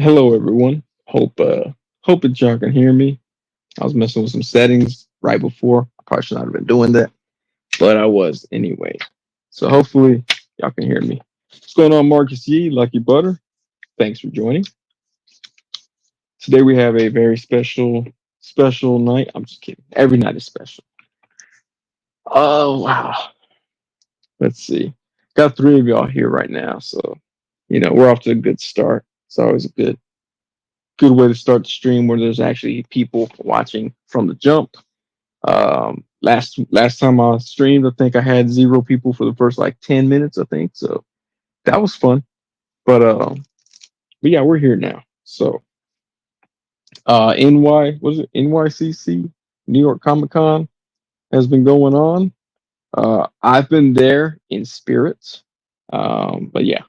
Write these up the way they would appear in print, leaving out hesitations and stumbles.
Hello, everyone. Hope that y'all can hear me. I was messing with some settings right before. I probably should not have been doing that, but I was anyway. So hopefully y'all can hear me. What's going on, Marcus Yee, Lucky Butter? Thanks for joining. Today we have a very special night. I'm just kidding. Every night is special. Oh wow. Let's see. Got three of y'all here right now, so we're off to a good start. It's always a good way to start the stream where there's actually people watching from the jump. Last time I streamed, I think I had zero people for the first like 10 minutes. I think so. That was fun. But yeah, we're here now. So NYCC, New York Comic Con has been going on. I've been there in spirit. But yeah,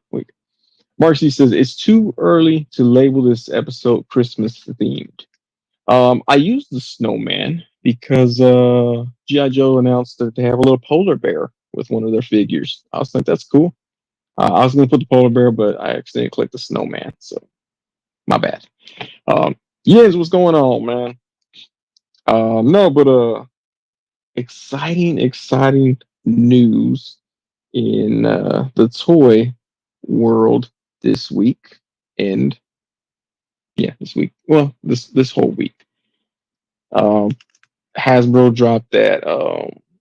Marcy says it's too early to label this episode Christmas themed. I used the snowman because G.I. Joe announced that they have a little polar bear with one of their figures. I was like, that's cool. I was going to put the polar bear, but I accidentally clicked the snowman. So, my bad. Yes, what's going on, man? No, but exciting news in the toy world this week. And yeah, this week. Well, this whole week. Um, Hasbro dropped that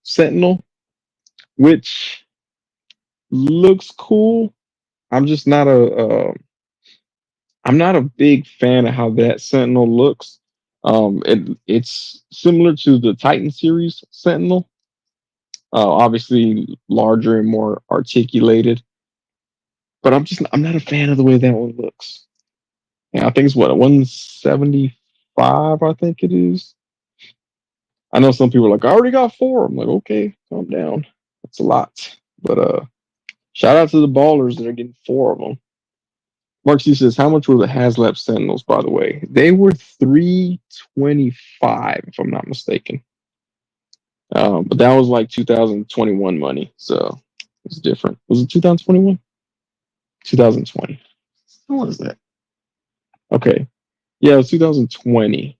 Sentinel, which looks cool. I'm just not I'm not a big fan of how that Sentinel looks. It's similar to the Titan series Sentinel, obviously larger and more articulated. But I'm not a fan of the way that one looks. Yeah, I think it's what, a 175. I think it is. I know some people are like, I already got four. I'm like, okay, calm down. That's a lot. But shout out to the ballers that are getting four of them. Mark C says, how much were the HasLab Sentinels, by the way? They were 325, if I'm not mistaken. But that was like 2021 money, so it's different. Was it 2021? 2020. What was that? Okay. Yeah, it was 2020.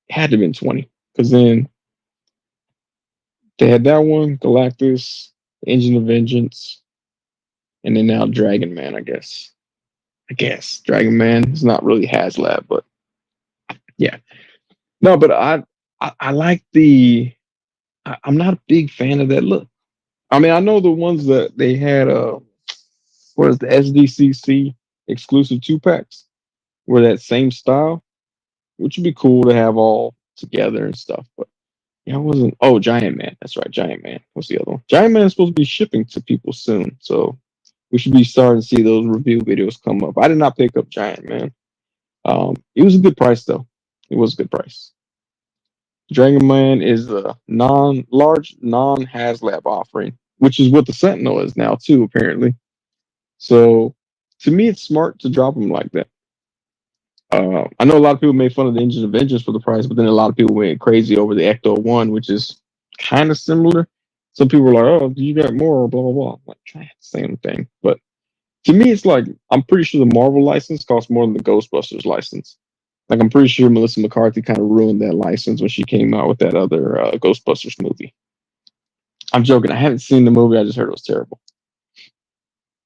It had to have been 20. Because then they had that one, Galactus, Engine of Vengeance, and then now Dragon Man, I guess. Dragon Man is not really HasLab, but yeah. No, but I like the. I'm not a big fan of that look. I mean, I know the ones that they had. What is the SDCC exclusive 2 packs? Were that same style, which would be cool to have all together and stuff. But yeah, I wasn't. Oh, Giant Man. That's right, Giant Man. What's the other one? Giant Man is supposed to be shipping to people soon, so we should be starting to see those review videos come up. I did not pick up Giant Man. It was a good price though. It was a good price. Dragon Man is a large non-HasLab offering, which is what the Sentinel is now too, apparently. So to me, it's smart to drop them like that. I know a lot of people made fun of the Engine of Vengeance for the price, but then a lot of people went crazy over the Ecto One, which is kind of similar. Some people were like, "Oh, you got more?" Blah blah blah. I'm like, same thing. But to me, it's like I'm pretty sure the Marvel license costs more than the Ghostbusters license. Like I'm pretty sure Melissa McCarthy kind of ruined that license when she came out with that other Ghostbusters movie. I'm joking. I haven't seen the movie. I just heard it was terrible.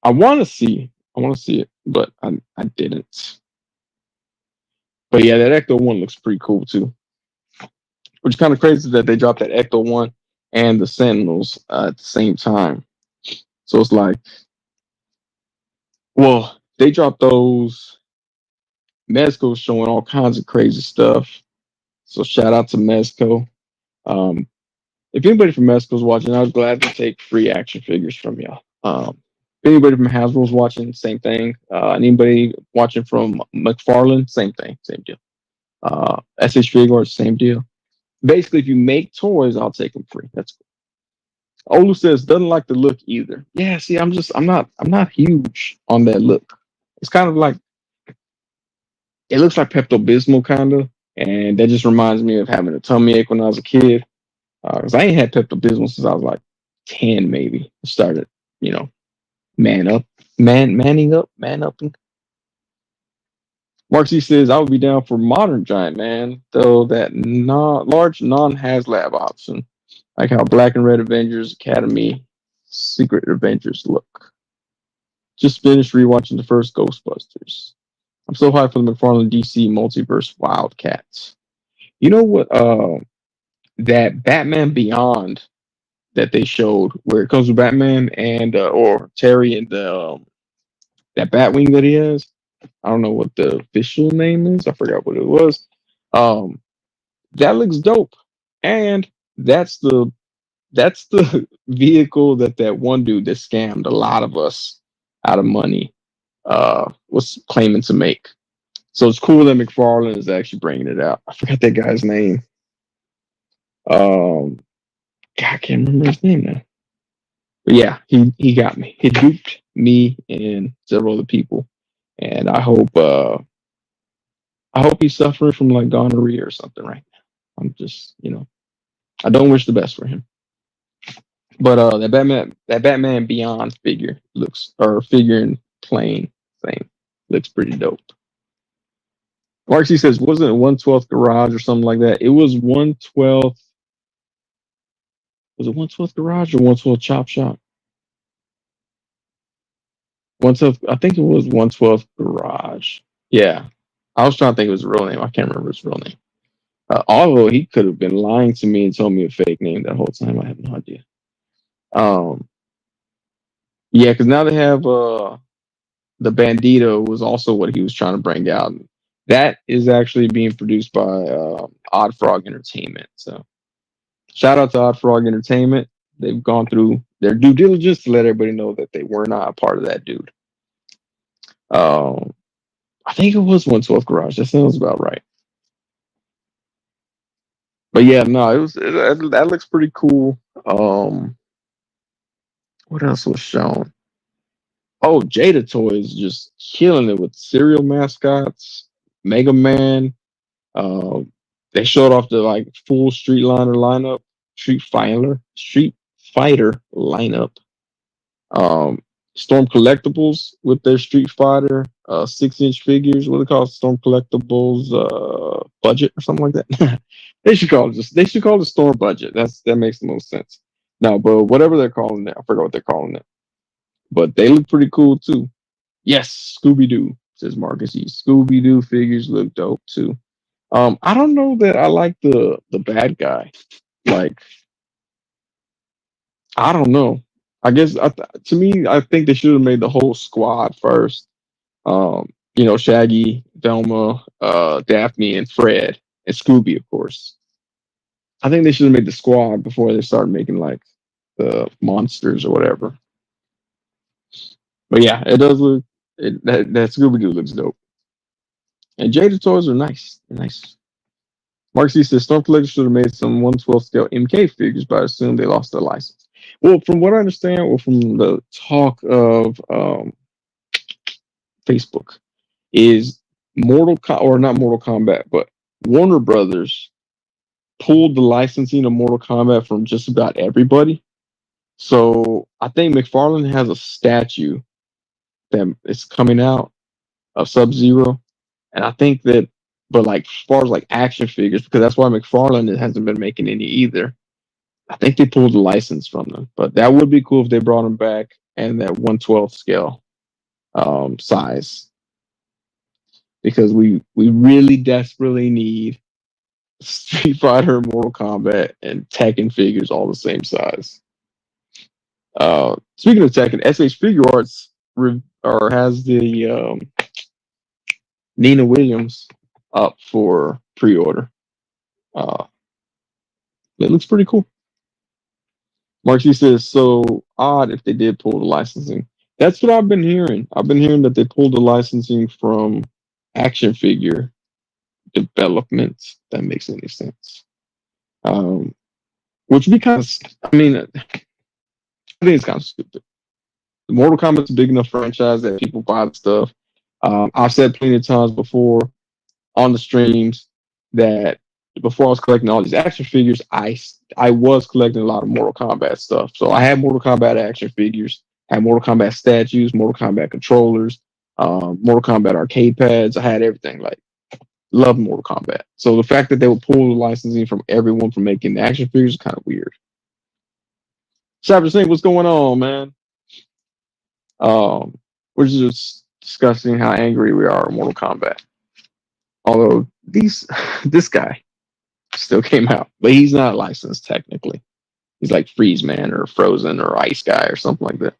I want to see it, but I didn't. But yeah, that Ecto One looks pretty cool too. Which is kind of crazy that they dropped that Ecto One and the Sentinels at the same time. So it's like, well, they dropped those. Mezco showing all kinds of crazy stuff. So shout out to Mezco. Um, if anybody from Mezco is watching, I was glad to take free action figures from y'all. If anybody from Hasbro is watching, same thing. Anybody watching from McFarlane, same thing, same deal. SH Figuarts, same deal. Basically, if you make toys, I'll take them free. That's cool. Olu says doesn't like the look either. Yeah, see, I'm not huge on that look. It's kind of like it looks like Pepto Bismol kind of, and that just reminds me of having a tummy ache when I was a kid. Because I ain't had Pepto Bismol since I was like 10, maybe. I started, you know, manning up, man upping. Mark C says, I would be down for modern Giant Man, though that large non-HasLab option, like how Black and Red Avengers Academy Secret Avengers look. Just finished rewatching the first Ghostbusters. I'm so hyped for the McFarlane DC Multiverse Wildcats. You know what? That Batman Beyond that they showed, where it comes with Batman and or Terry and the that Batwing that he has. I don't know what the official name is. I forgot what it was. Um, that looks dope, and that's the that's the vehicle that one dude that scammed a lot of us out of money was claiming to make. So it's cool that McFarlane is actually bringing it out. I forgot that guy's name. God, I can't remember his name now. But yeah, he got me. He duped me and several other people, and I hope he's suffering from like gonorrhea or something right now. I'm just, I don't wish the best for him. But that Batman Beyond figure in plain thing looks pretty dope. Marcy says, wasn't it 1/12 Garage or something like that? It was 1/12. Was it 1/12 Garage or 1/12 Chop Shop? 1/12. I think it was 1/12 Garage. Yeah, I was trying to think it was a real name. I can't remember his real name. Although he could have been lying to me and told me a fake name that whole time. I have no idea. Yeah, because now they have the Bandito was also what he was trying to bring out. That is actually being produced by Odd Frog Entertainment. So shout out to Odd Frog Entertainment. They've gone through their due diligence to let everybody know that they were not a part of that dude. I think it was 1/12 Garage. That sounds about right. But yeah, no, that looks pretty cool. What else was shown? Oh, Jada Toys just killing it with cereal mascots, Mega Man. Um, they showed off the like full Street Fighter lineup. Storm Collectibles with their Street Fighter 6-inch figures. What do they call it? Storm Collectibles budget or something like that. They should call it Storm budget. That makes the most sense. No, but whatever they're calling it, I forgot what they're calling it. But they look pretty cool too. Yes, Scooby Doo, says Marcus E. Scooby Doo figures look dope too. I don't know that I like the bad guy. Like, I don't know. I guess to me, I think they should have made the whole squad first. Shaggy, Velma, Daphne, and Fred, and Scooby, of course. I think they should have made the squad before they started making like the monsters or whatever. But yeah, it does look that Scooby Doo looks dope. And Jada toys are nice. They're nice. Mark C says Storm Collector should have made some 1/12 scale MK figures, but I assume they lost their license. Well, from what I understand, or from the talk of Facebook, is not Mortal Kombat, but Warner Brothers pulled the licensing of Mortal Kombat from just about everybody. So I think McFarlane has a statue that is coming out of Sub-Zero, and I think that, but like as far as like action figures, because that's why McFarlane hasn't been making any either. I think they pulled the license from them, but that would be cool if they brought them back and that 1/12 scale size, because we really desperately need Street Fighter, Mortal Kombat, and Tekken figures all the same size. Speaking of Tekken, SH Figure Arts has the Nina Williams up for pre-order. It looks pretty cool. Marcy says, so odd if they did pull the licensing. That's what I've been hearing. I've been hearing that they pulled the licensing from action figure development. That makes any sense. Which would be kind of, I mean, I think it's kind of stupid. The Mortal Kombat's a big enough franchise that people buy the stuff. I've said plenty of times before on the streams that before I was collecting all these action figures, I was collecting a lot of Mortal Kombat stuff. So I had Mortal Kombat action figures, I had Mortal Kombat statues, Mortal Kombat controllers, Mortal Kombat arcade pads. I had everything. Like, love Mortal Kombat. So the fact that they would pull the licensing from everyone from making the action figures is kind of weird. Cyber Sync, what's going on, man? We're just discussing how angry we are at Mortal Kombat. Although these this guy still came out, but he's not licensed technically. He's like Freeze Man or Frozen or Ice Guy or something like that.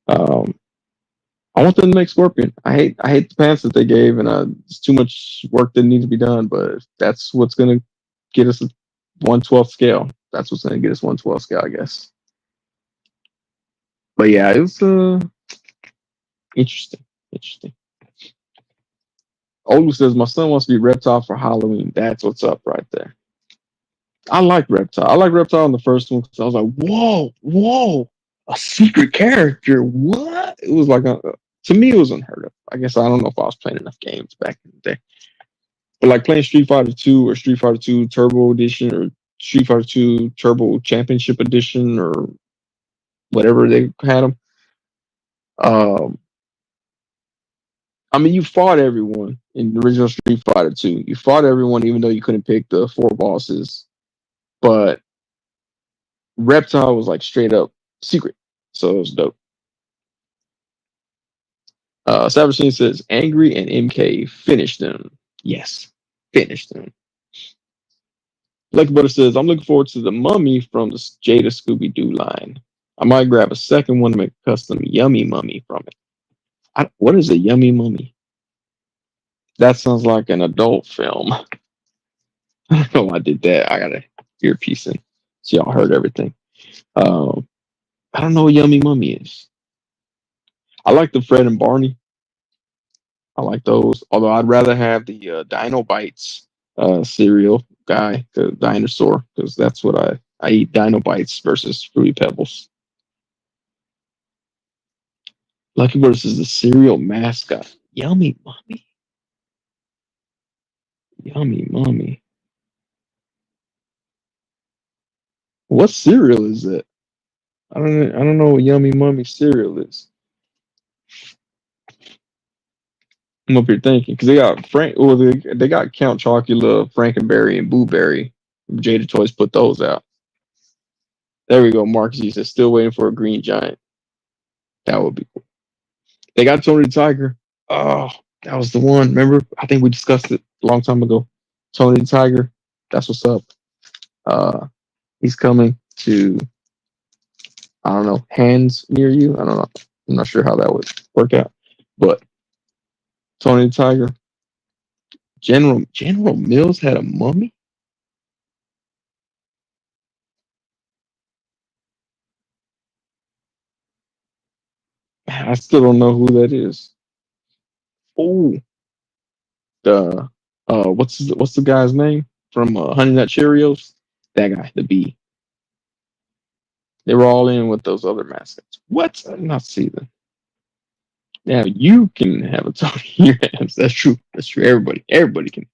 Um, I want them to make Scorpion. I hate the pants that they gave, and it's too much work that needs to be done. But if that's what's gonna get us a 1/12 scale. That's what's gonna get us 1/12 scale, I guess. But yeah, it was interesting. Interesting. Olu says my son wants to be Reptile for Halloween. That's what's up right there. I like Reptile. I like Reptile in the first one because I was like, whoa, whoa, a secret character. What? It was like to me, it was unheard of. I guess I don't know if I was playing enough games back in the day. But like playing Street Fighter 2 or Street Fighter 2 Turbo Edition or Street Fighter 2 Turbo Championship Edition or whatever they had them. Um, I mean, you fought everyone in the original Street Fighter 2. You fought everyone, even though you couldn't pick the 4 bosses. But Reptile was like straight up secret, so it was dope. Savage Scene says Angry and MK finished them. Yes, finished them. Lucky Butter says I'm looking forward to the Mummy from the Jada Scooby Doo line. I might grab a second one to make a custom Yummy Mummy from it. What is a Yummy Mummy? That sounds like an adult film. I know I did that. I got a earpiece in, so y'all heard everything. I don't know what Yummy Mummy is. I like the Fred and Barney. I like those. Although I'd rather have the Dino Bites cereal guy, the dinosaur, because that's what I eat. Dino Bites versus Fruity Pebbles. Lucky versus the cereal mascot. Yummy Mummy. Yummy Mummy. What cereal is it? I don't know what Yummy Mummy cereal is. I'm up here thinking because they got Frank. Well, they got Count Chocula, Frankenberry, and Boo Berry. Jada Toys put those out. There we go. Marcus, he says still waiting for a green giant. That would be cool. They got Tony the Tiger. Oh, that was the one. Remember? I think we discussed it a long time ago. Tony the Tiger. That's what's up. He's coming to, I don't know, hands near you. I don't know. I'm not sure how that would work out. But Tony the Tiger. General Mills had a mummy? I still don't know who that is. Oh, the what's the guy's name from Honey Nut Cheerios? That guy, the bee. They were all in with those other mascots. What? I did not see them. Now you can have a Tony in your hands. That's true. That's true. Everybody can.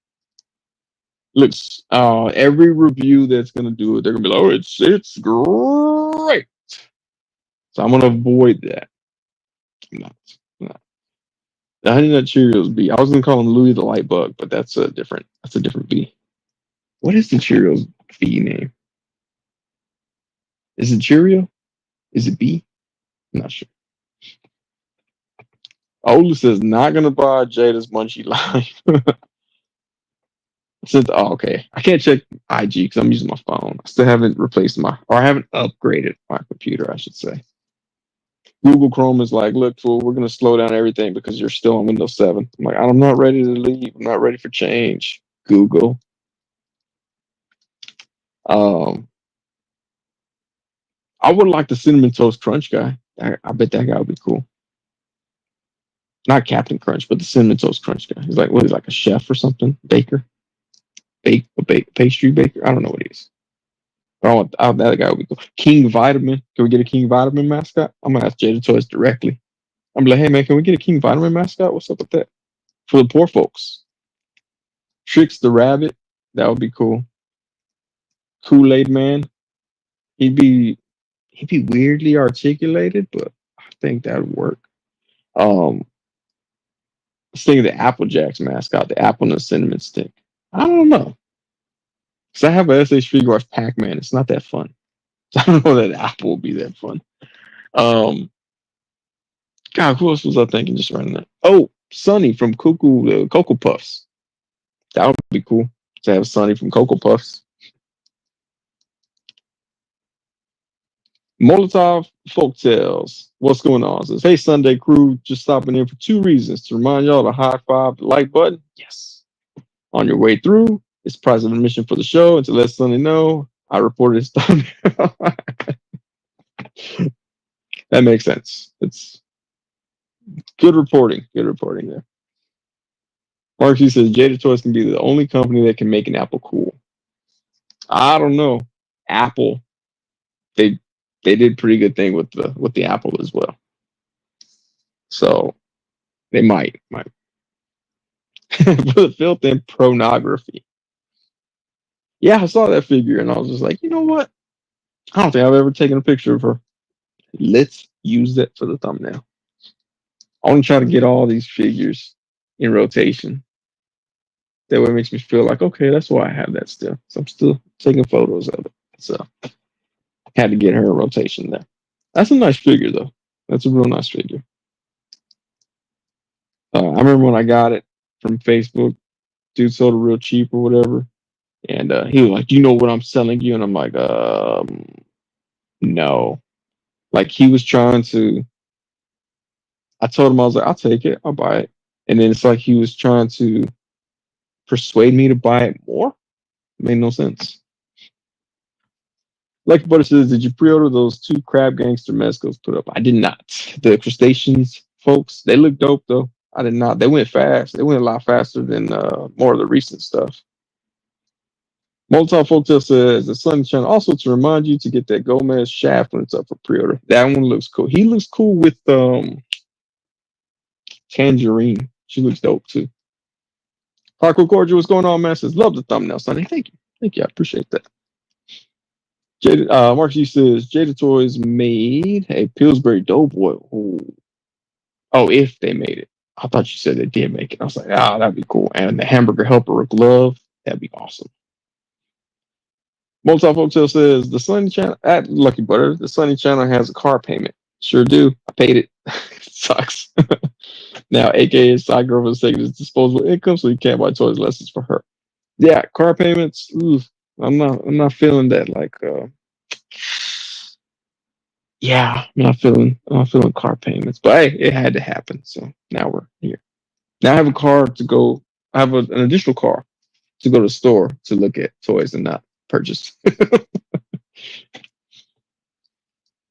Looks. Every review that's gonna do it, they're gonna be like, "Oh, it's great." So I'm gonna avoid that. I'm not. I'm not. The Honey Nut Cheerios bee. I was gonna call him Louis the Light Bug, but that's a different. That's a different bee. What is the Cheerios bee name? Is it Cheerio? Is it bee? I'm not sure. Ola says not gonna buy Jada's Munchie line. Since okay, I can't check IG because I'm using my phone. I still haven't replaced or I haven't upgraded my computer, I should say. Google Chrome is like, look, fool, we're gonna slow down everything because you're still on Windows 7. I'm like, I'm not ready to leave. I'm not ready for change. Google. Um, I would like the cinnamon toast crunch guy. I bet that guy would be cool. Not Captain Crunch, but the cinnamon toast crunch guy. He's like, what is like a chef or something? Baker, pastry baker. I don't know what he is. That guy would be cool. King Vitamin. Can we get a King Vitamin mascot? I'm gonna ask Jada Toys directly. I'm like, hey man, can we get a King Vitamin mascot? What's up with that? For the poor folks. Tricks the Rabbit. That would be cool. Kool-Aid Man. He'd be weirdly articulated, but I think that would work. Um, was thinking the Apple Jacks mascot, the apple and the cinnamon stick. I don't know. Because I have a SH figure of Pac-Man. It's not that fun. So I don't know that Apple will be that fun. Um, God, who else was I thinking just right now? Oh, Sonny from Cocoa Puffs. That would be cool to have Sonny from Cocoa Puffs. Molotov Folktales. What's going on? Says, hey, Sunday crew, just stopping in for two reasons. To remind y'all to high five the like button. Yes. On your way through, it's price of admission for the show. And to let Sunday know, I reported his thumbnail. That makes sense. It's good reporting. Good reporting there. Marky says Jada Toys can be the only company that can make an Apple cool. I don't know. Apple, they did pretty good thing with the Apple as well. So they might. For the filth and pornography. Yeah, I saw that figure and I was just like, you know what? I don't think I've ever taken a picture of her. Let's use that for the thumbnail. I want to try to get all these figures in rotation. That way it makes me feel like, okay, that's why I have that still. So I'm still taking photos of it. So I had to get her in rotation there. That's a nice figure, though. That's a real nice figure. I remember when I got it from Facebook, dude sold it real cheap or whatever. And he was like, do you know what I'm selling you? And I'm like, no. Like he was trying to, I told him, I was like, I'll take it. I'll buy it. And then it's like he was trying to persuade me to buy it more. It made no sense. Like Butter says, did you pre-order those two Crab Gangster Mezcos put up? I did not. The crustaceans folks, they look dope though. I did not. They went fast. They went a lot faster than more of the recent stuff. Molotov Folktale says the Sonny Channel also to remind you to get that Gomez shaft when it's up for pre-order. That one looks cool. He looks cool with Tangerine. She looks dope too. Parkour Cordial, what's going on, man? Says love the thumbnail, Sonny. Thank you. Thank you. I appreciate that. Jada, Mark G says Jada Toys made a Pillsbury Doughboy. Ooh. Oh, if they made it. I thought you said they did make it. I was like, that'd be cool. And the Hamburger Helper glove, that'd be awesome. Multi Hotel says the Sonny Channel at Lucky Butter, the Sonny Channel has a car payment. Sure do. I paid it. It sucks. Now, aka side girl was taking his disposable income, so he can't buy toys unless it's for her. Yeah, car payments. Oof, I'm not feeling that. Like, yeah, I'm not feeling car payments. But hey, it had to happen. So now we're here. Now I have a car to go. I have an additional car to go to the store to look at toys and not purchase.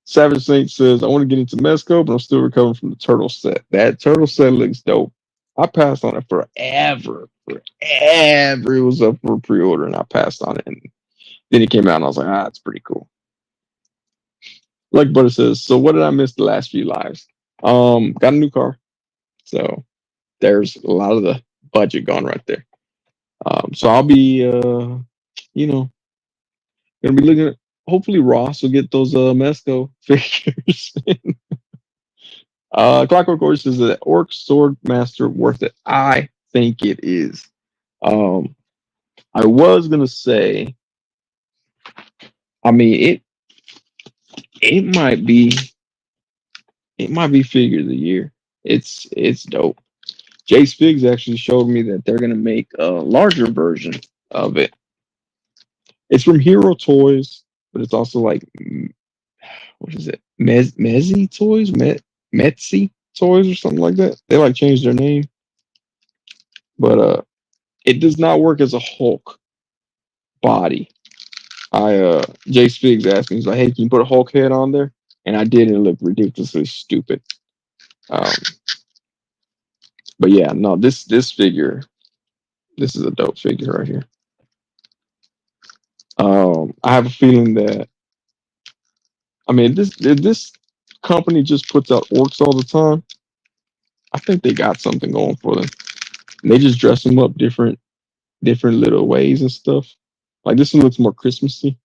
Savage Saint says, I want to get into Mezco, but I'm still recovering from the turtle set. That turtle set looks dope. I passed on it forever. Forever. It was up for pre-order and I passed on it. And then it came out and I was like, it's pretty cool. Like Butter says, so what did I miss the last few lives? Got a new car. So there's a lot of the budget gone right there. So I'll be gonna be looking at, hopefully Ross will get those Mezco figures. Clockwork Orange says that Orc Sword Master worth it. I think it is. I was gonna say, I mean it might be figure of the year. It's dope. Jay Spiggs actually showed me that they're gonna make a larger version of it. It's from Hero Toys, but it's also like, what is it? Mezzi Toys? Metzi Toys or something like that. They like changed their name. But it does not work as a Hulk body. Jay Spiggs asked me, he's like, hey, can you put a Hulk head on there? And I did, and it looked ridiculously stupid. But yeah, no, this figure, this is a dope figure right here. I have a feeling that, I mean, this company just puts out orcs all the time. I think they got something going for them. And they just dress them up different little ways and stuff. Like this one looks more Christmassy.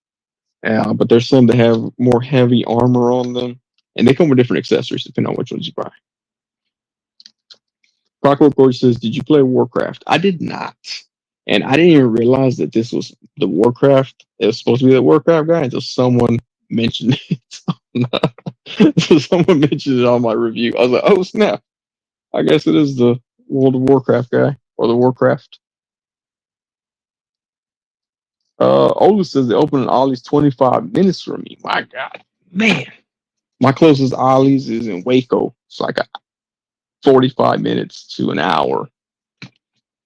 But there's some that have more heavy armor on them. And they come with different accessories depending on which ones you buy. Clockwork Orange says, "Did you play Warcraft?" I did not, and I didn't even realize that this was the Warcraft. It was supposed to be the Warcraft guy until someone mentioned it. So someone mentioned it on my review. I was like, "Oh snap! I guess it is the World of Warcraft guy or the Warcraft." Ola says the opening Ollie's 25 minutes from me. My God, man, my closest Ollie's is in Waco. It's like a 45 minutes to an hour.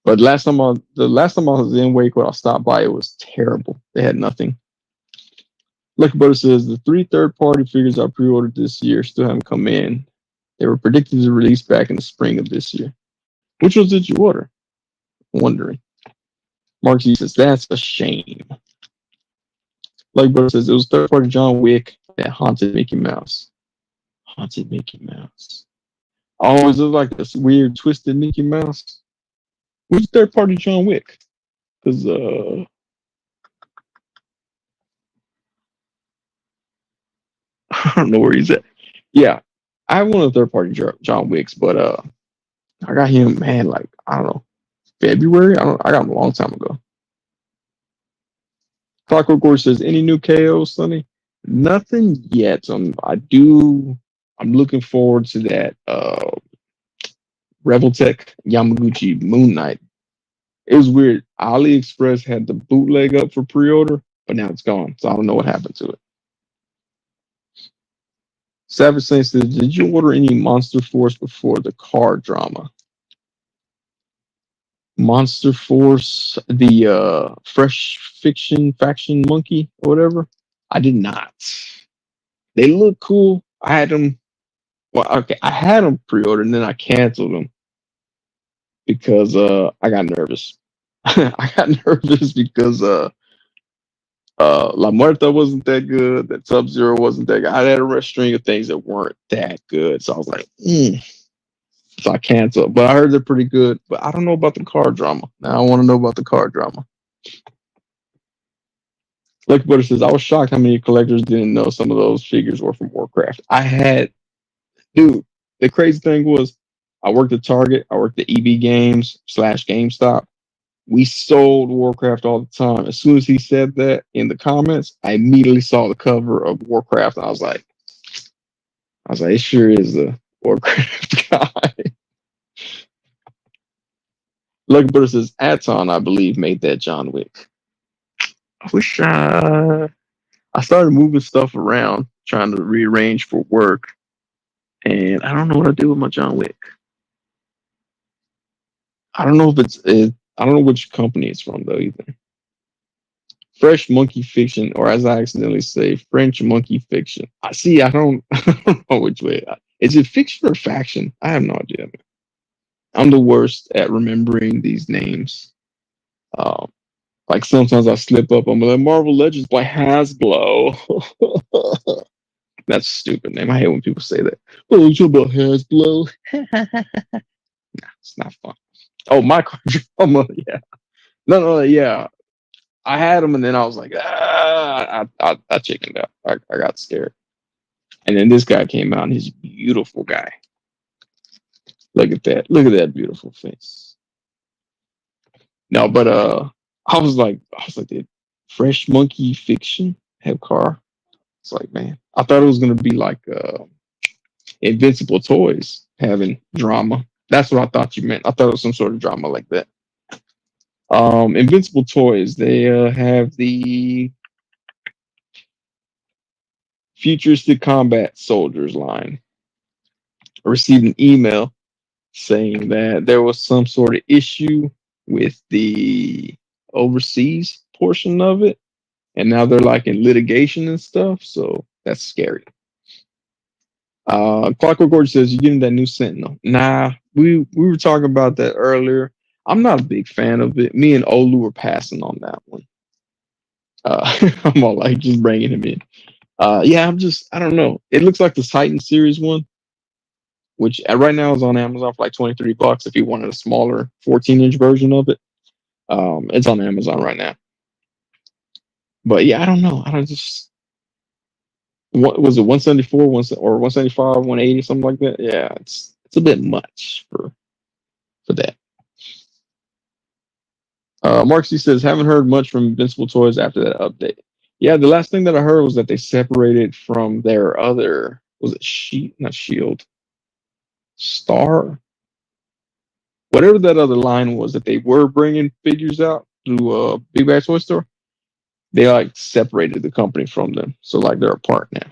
But the last time I was in Waco, I stopped by. It was terrible. They had nothing. Lucky Butter says the three third-party figures I pre-ordered this year still haven't come in. They were predicted to release back in the spring of this year. Which ones did you order? I'm wondering. Mark Z says that's a shame. Lucky Butter says it was third-party John Wick that haunted Mickey Mouse. Haunted Mickey Mouse. I always look like this weird twisted Mickey Mouse. Which third-party John Wick? Because I don't know where he's at. Yeah, I have one of the third party John Wicks, but I got him, man, like I don't know, February. I got him a long time ago. Clockwork Gorge says, "Any new KOs, Sonny?" Nothing yet. I'm looking forward to that Revoltech Yamaguchi Moon Knight. It was weird. AliExpress had the bootleg up for pre-order, but now it's gone, so I don't know what happened to it. Savage Saint says, "Did you order any Monster Force before the car drama?" Monster Force, the Fresh Fiction Faction Monkey or whatever. I did not. They look cool. I had them. Well, okay, I had them pre-ordered and then I canceled them because I got nervous. I got nervous because La Muerta wasn't that good. That Sub Zero wasn't that good. I had a string of things that weren't that good, so I was like, so I canceled. But I heard they're pretty good. But I don't know about the car drama. Now I want to know about the car drama. Lucky Butter says, "I was shocked how many collectors didn't know some of those figures were from Warcraft." Dude, the crazy thing was, I worked at Target, I worked at EB Games / GameStop. We sold Warcraft all the time. As soon as he said that in the comments, I immediately saw the cover of Warcraft, and I was like, it sure is a Warcraft guy. Lucky Butter says, Aton, I believe, made that John Wick. I wish I started moving stuff around, trying to rearrange for work, and I don't know what to do with my John Wick. I don't know if I don't know which company it's from though either. Fresh Monkey Fiction, or as I accidentally say, French Monkey Fiction. I see. I don't know which way. Is it fiction or faction? I have no idea. I'm the worst at remembering these names. Um, like sometimes I slip up. I'm like Marvel Legends by Hasbro. That's a stupid name. I hate when people say that. Oh, it's about Hasbro. It's not fun. Oh, Micro Drama. Yeah. No, yeah. I had them, and then I was like, I chickened out. I got scared. And then this guy came out, and he's a beautiful guy. Look at that. Look at that beautiful face. No, but did Fresh Monkey Fiction have car? It's like, man, I thought it was gonna be like Invincible Toys having drama. That's what I thought you meant. I thought it was some sort of drama like that. Invincible Toys, they have the Futuristic Combat Soldiers line. I received an email saying that there was some sort of issue with the overseas portion of it, and now they're like in litigation and stuff. So that's scary. Clockwork Gorge says, "You getting that new Sentinel?" Nah, we were talking about that earlier. I'm not a big fan of it. Me and Olu were passing on that one. I'm all like just bringing him in. Yeah, I don't know. It looks like the Titan series one, which right now is on Amazon for like $23 if you wanted a smaller 14-inch version of it. It's on Amazon right now. But yeah, I don't know. I don't just what was it 174, or 175, 180, something like that. Yeah, it's a bit much for. for that. Mark C says, haven't heard much from Invincible Toys after that update. Yeah, the last thing that I heard was that they separated from their other, was it not Shield, Star, whatever that other line was that they were bringing figures out through Big Bad Toy Store. They like separated the company from them, so like they're apart now.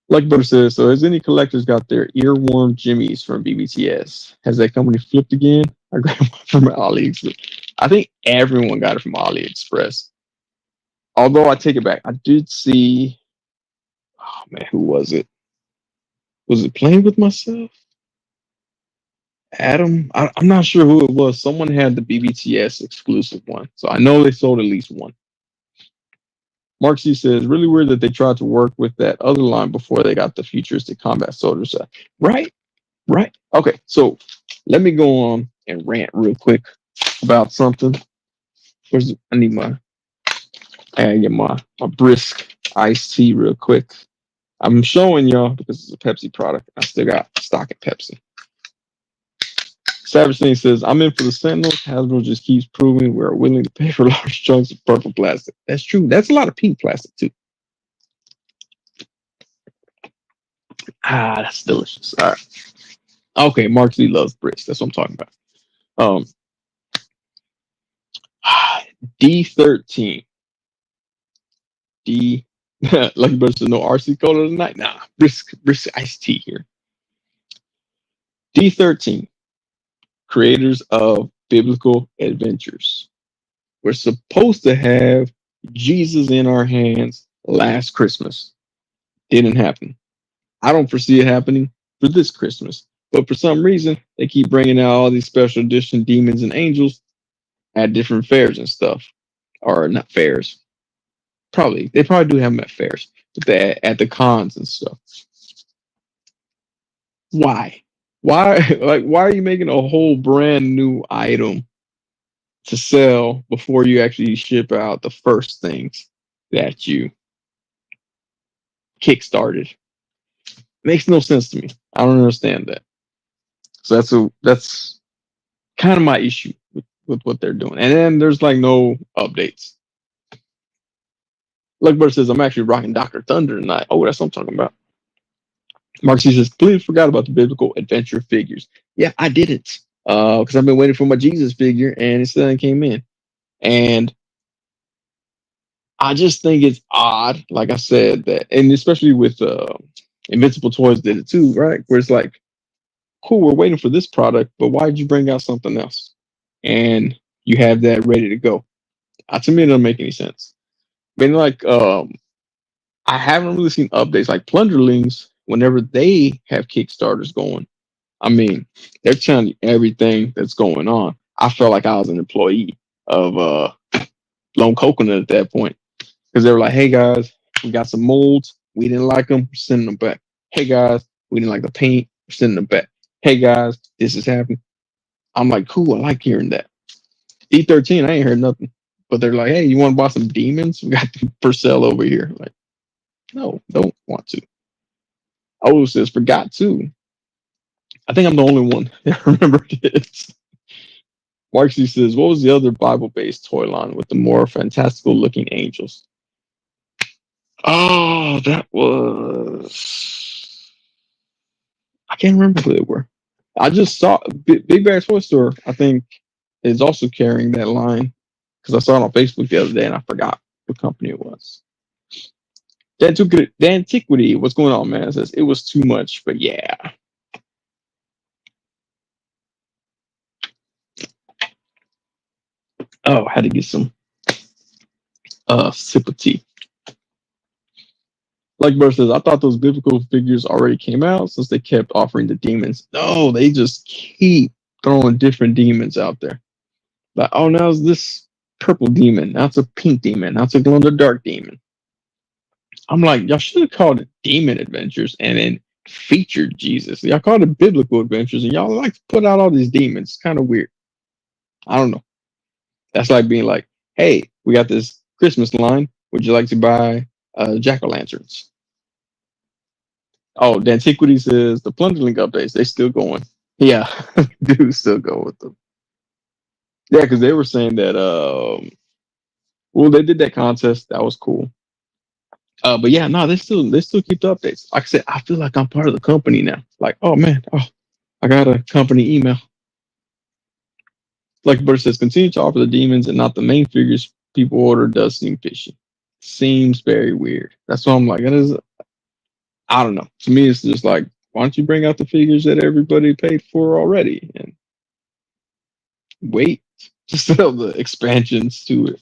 Like Butter says, so has any collectors got their earworm jimmies from BBTS? Has that company flipped again? I got one from AliExpress. I think everyone got it from AliExpress. Although I take it back, I did see. Oh man, who was it? Was it Playing with Myself? Adam? I'm not sure who it was. Someone had the BBTS exclusive one, so I know they sold at least one. Mark C says, really weird that they tried to work with that other line before they got the futuristic combat soldiers. Right, right. Okay, so let me go on and rant real quick about something. I gotta get my brisk iced tea real quick. I'm showing y'all because it's a Pepsi product. I still got stock at Pepsi. Savage Thing says, I'm in for the Sentinels. Hasbro just keeps proving we're willing to pay for large chunks of purple plastic. That's true. That's a lot of pink plastic, too. Ah, that's delicious. All right. Okay, Mark Z loves bricks. That's what I'm talking about. D13. D, Lucky Brother says, no RC cola tonight? Nah, brisk iced tea here. D13. Creators of Biblical Adventures. We're supposed to have Jesus in our hands last Christmas. Didn't happen. I don't foresee it happening for this Christmas. But for some reason, they keep bringing out all these special edition demons and angels at different fairs and stuff. Or not fairs. They probably do have them at fairs. But at the cons and stuff. Why? Why are you making a whole brand new item to sell before you actually ship out the first things that you kickstarted? Makes no sense to me. I don't understand that. So that's kind of my issue with what they're doing. And then there's like no updates. Luckbird says, I'm actually rocking Dr. Thunder tonight. Oh, that's what I'm talking about. Mark C says, completely forgot about the biblical adventure figures. Yeah, I didn't. Because I've been waiting for my Jesus figure and it still came in. And I just think it's odd, like I said, that, and especially with Invincible Toys did it too, right? Where it's like, cool, we're waiting for this product, but why did you bring out something else? And you have that ready to go. To me, it doesn't make any sense. I mean, like, I haven't really seen updates like Plunderlings whenever they have Kickstarters going. I mean, they're telling you everything that's going on. I felt like I was an employee of Lone Coconut at that point because they were like, hey guys, we got some molds. We didn't like them. We're sending them back. Hey guys, we didn't like the paint. We're sending them back. Hey guys, this is happening. I'm like, cool. I like hearing that. D13, I ain't heard nothing. But they're like, hey, you want to buy some demons? We got them for sale over here. Like, no, don't want to. Oh, says forgot too. I think I'm the only one that remembered this. Marksy says, what was the other Bible-based toy line with the more fantastical looking angels? Oh, that was... I can't remember who they were. I just saw Big Bad Toy Store, I think, is also carrying that line because I saw it on Facebook the other day and I forgot what company it was. The Antiquity, what's going on, man? It says it was too much, but yeah. Oh, I had to get some sip of tea. Like Bert says, I thought those biblical figures already came out since they kept offering the demons. No, they just keep throwing different demons out there. Like, oh, now it's this purple demon. Now it's a pink demon. Now it's a glow in the dark demon. I'm like, y'all should have called it Demon Adventures and then featured Jesus. Y'all called it Biblical Adventures and y'all like to put out all these demons. It's kind of weird. I don't know. That's like being like, hey, we got this Christmas line. Would you like to buy jack-o'-lanterns? Oh, the Antiquity says the Plunderling updates, they still going. Yeah, do still go with them. Yeah, because they were saying that. Well, they did that contest. That was cool. But yeah, no, they still keep the updates. Like I said, I feel like I'm part of the company now. Like, oh man, oh, I got a company email. Like, but it says continue to offer the demons and not the main figures people order does seem fishy. Seems very weird. That's why I'm like, it is. I don't know. To me, it's just like, why don't you bring out the figures that everybody paid for already and wait to sell the expansions to it?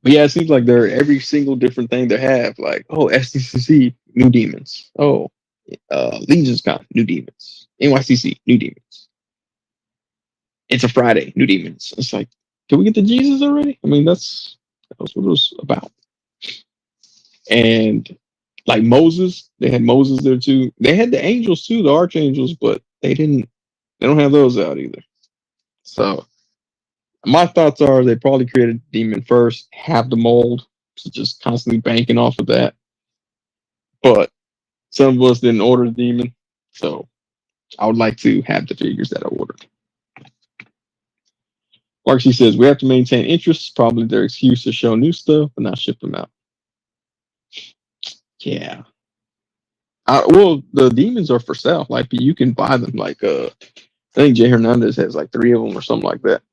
But yeah, it seems like they're every single different thing they have. Like, oh, SDCC, new demons. Oh, Legion's Con, new demons. NYCC, new demons. It's a Friday, new demons. It's like, can we get the Jesus already? I mean, that's what it was about. And like Moses, they had Moses there too. They had the angels too, the archangels, but they don't have those out either. So my thoughts are they probably created demon first, have the mold, so just constantly banking off of that. But some of us didn't order the demon, so I would like to have the figures that I ordered. Marcy says we have to maintain interest, probably their excuse to show new stuff but not ship them out. Yeah. Well, the demons are for sale. Like you can buy them. Like I think Jay Hernandez has like 3 of them or something like that.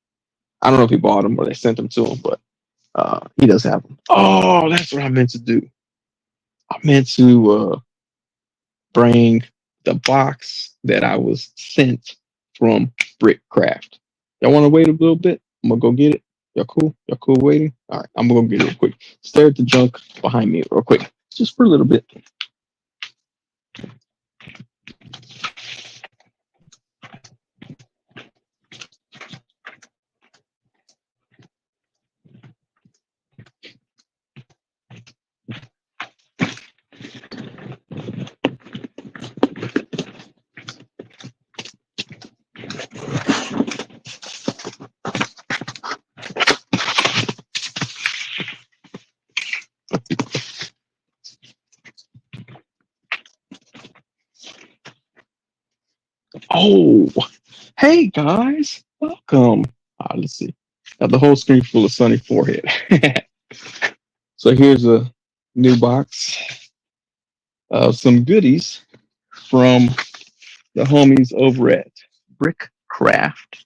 I don't know if he bought them or they sent them to him, but he does have them. Oh, that's what I meant to do. I meant to bring the box that I was sent from Brickcraft. Y'all want to wait a little bit? I'm gonna go get it. Y'all cool? Y'all cool waiting? All right, I'm gonna go get it real quick. Stare at the junk behind me real quick, just for a little bit. Oh, hey guys, welcome. Let's see. Got the whole screen full of sunny forehead. So here's a new box of some goodies from the homies over at Brickcraft.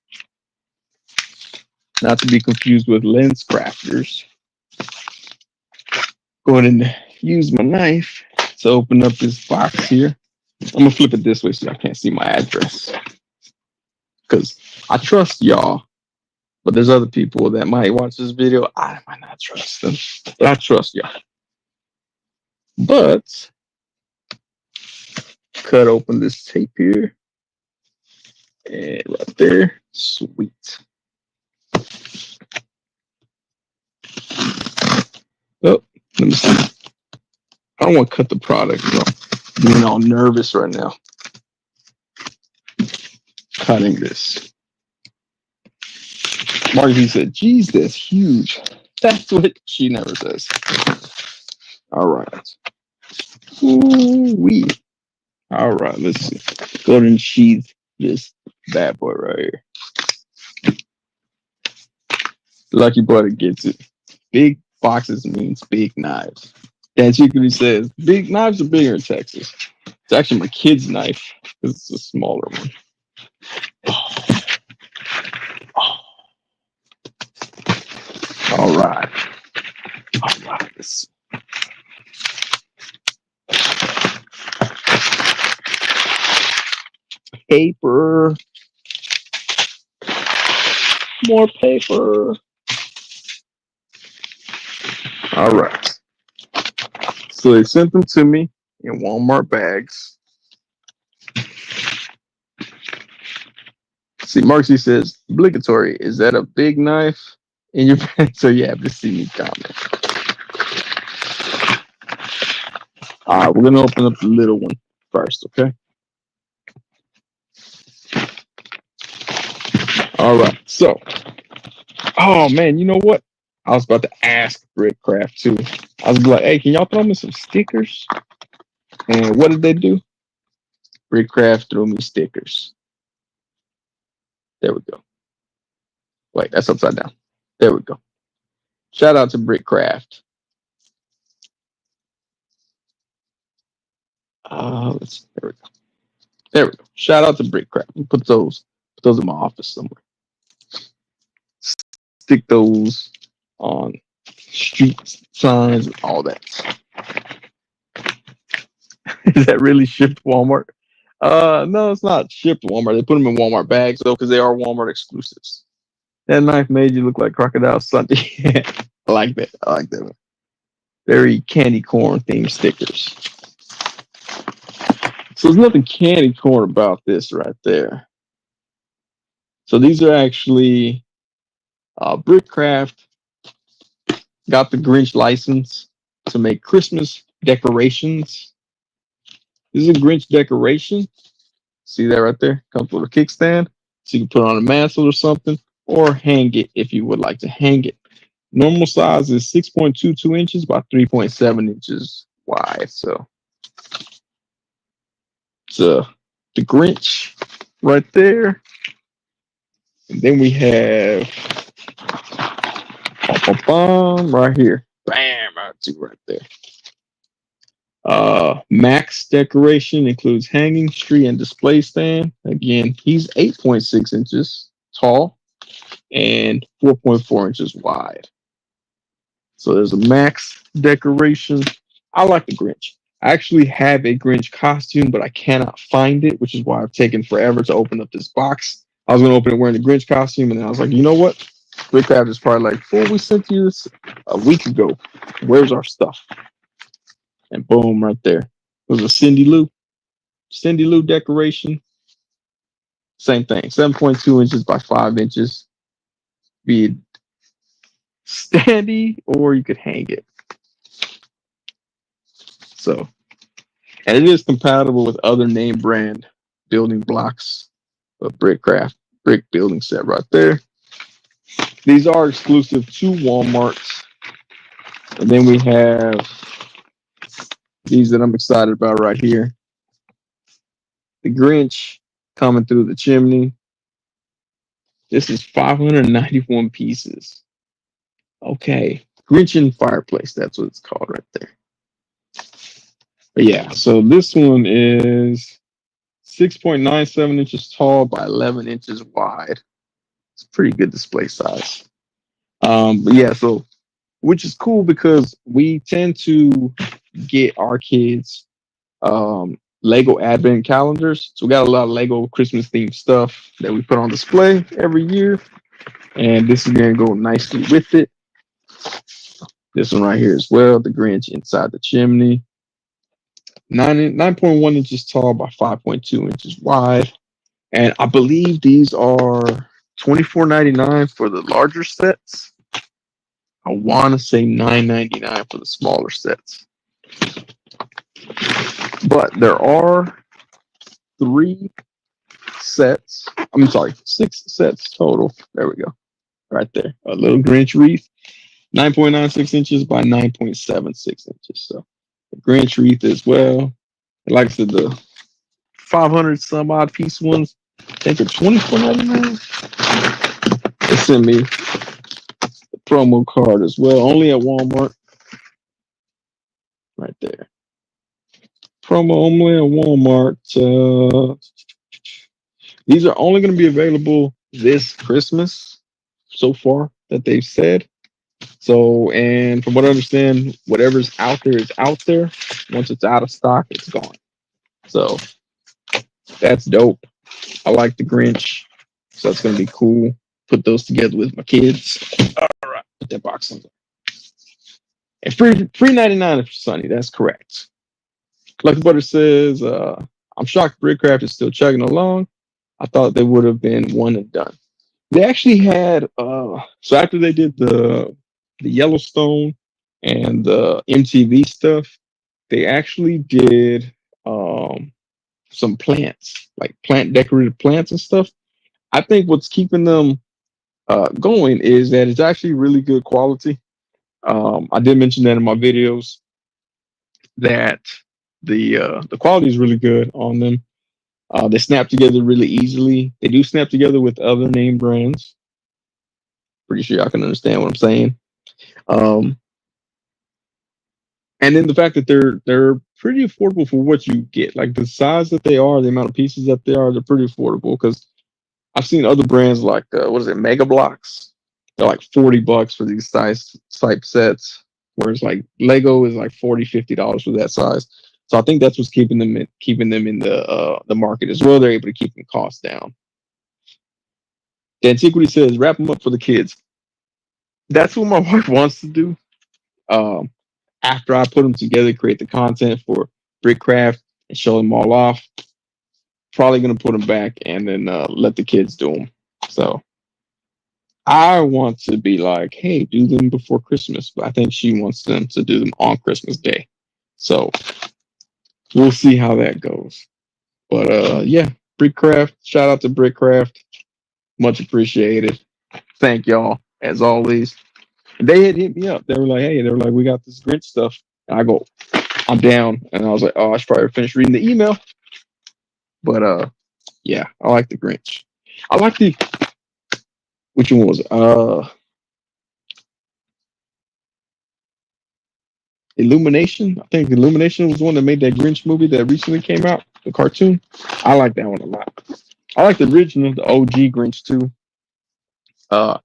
Not to be confused with Lens Crafters. Go ahead and use my knife to open up this box here. I'm gonna flip it this way so I can't see my address. Because I trust y'all, but there's other people that might watch this video. I might not trust them, but I trust y'all. But cut open this tape here. And right there. Sweet. Oh, let me see. I don't want to cut the product, bro. I'm being all nervous right now. Cutting this. Margie said, geez, that's huge. That's what she never says. All right. Ooh-wee. All right, let's see. Go ahead and sheath this bad boy right here. Lucky brother gets it. Big boxes means big knives. Dan Chickadee says, big knives are bigger in Texas. It's actually my kid's knife because it's a smaller one. Oh. Oh. All right. All right. Let's see. Paper. More paper. All right. So they sent them to me in Walmart bags. See, Marcy says, obligatory. Is that a big knife in your pants? So you have to see me comment. All right, we're going to open up the little one first, okay? All right, so, oh man, you know what? I was about to ask Brickcraft too. I was like, hey, can y'all throw me some stickers? And what did they do? Brickcraft threw me stickers. There we go. Wait, that's upside down. There we go. Shout out to Brickcraft. There we go. There we go. Shout out to Brickcraft. Put those in my office somewhere. Stick those on street signs and all that. Is that really shipped Walmart? No, it's not shipped Walmart. They put them in Walmart bags though, because they are Walmart exclusives. That knife made you look like Crocodile Sunday. I like that. I like that one. Very candy corn themed stickers. So there's nothing candy corn about this right there. So these are actually Brickcraft got the Grinch license to make Christmas decorations. This is a Grinch decoration. See that right there? Comes with a kickstand. So you can put it on a mantle or something, or hang it if you would like to hang it. Normal size is 6.22 inches by 3.7 inches wide. So it's the Grinch right there. And then we have right here. Bam, right there. Max decoration includes hanging tree and display stand. Again, he's 8.6 inches tall and 4.4 inches wide. So there's a Max decoration. I like the Grinch. I actually have a Grinch costume, but I cannot find it, which is why I've taken forever to open up this box. I was going to open it wearing the Grinch costume, and then I was like, you know what? Brickcraft is probably like, fool, we sent you this a week ago. Where's our stuff? And boom, right there. It was a Cindy Lou decoration. Same thing, 7.2 inches by 5 inches. Be it standy or you could hang it. So, and it is compatible with other name brand building blocks. But Brickcraft brick building set right there. These are exclusive to Walmart. And then we have these that I'm excited about right here. The Grinch coming through the chimney. This is 591 pieces. Okay. Grinch fireplace. That's what it's called right there. But yeah, so this one is 6.97 inches tall by 11 inches wide. It's a pretty good display size. But yeah, so which is cool because we tend to get our kids Lego advent calendars. So we got a lot of Lego Christmas themed stuff that we put on display every year. And this is going to go nicely with it. This one right here as well, the Grinch inside the chimney. 9.1 inches tall by 5.2 inches wide. And I believe these are $24.99 for the larger sets. I want to say $9.99 for the smaller sets. But there are 6 sets total. There we go. Right there. A little Grinch wreath. 9.96 inches by 9.76 inches. So the Grinch wreath as well. And like I said, the 500 some odd piece ones, I think are $24.99. They sent me the promo card as well. Only at Walmart. Right there. Promo only at Walmart. These are only going to be available this Christmas so far that they've said. So, and from what I understand, whatever's out there is out there. Once it's out of stock, it's gone. So that's dope. I like the Grinch. So that's going to be cool. Put those together with my kids. All right. Put that box on there. And free 99 for Sonny. That's correct. Lucky Butter says, I'm shocked Brickcraft is still chugging along. I thought they would have been one and done. They actually had, so after they did the Yellowstone and the MTV stuff, they actually did some plants, like decorative plants and stuff. I think what's keeping them going is that it's actually really good quality. I did mention that in my videos that the quality is really good on them. They snap together really easily. They do snap together with other name brands. Pretty sure y'all can understand what I'm saying. Um, and then the fact that they're pretty affordable for what you get. Like the size that they are, the amount of pieces that they are, they're pretty affordable. Because I've seen other brands like what is it, Mega Blocks? They're like $40 for these size type sets, whereas like Lego is like $40, $50 for that size. So I think that's what's keeping them in the market as well. They're able to keep the costs down. The Antiquity says wrap them up for the kids. That's what my wife wants to do. Um, After I put them together, create the content for Brickcraft and show them all off, probably gonna put them back and then let the kids do them. So I want to be like, hey, do them before Christmas, but I think she wants them to do them on Christmas Day. So we'll see how that goes. But yeah, Brickcraft, shout out to Brickcraft. Much appreciated. Thank y'all as always. They had hit me up. They were like, hey, they were like, we got this Grinch stuff. And I go, I'm down. And I was like, oh, I should probably finish reading the email. But yeah, I like the Grinch. I like the which one was it? Illumination. I think Illumination was the one that made that Grinch movie that recently came out, the cartoon. I like that one a lot. I like the original, the OG Grinch too. Uh,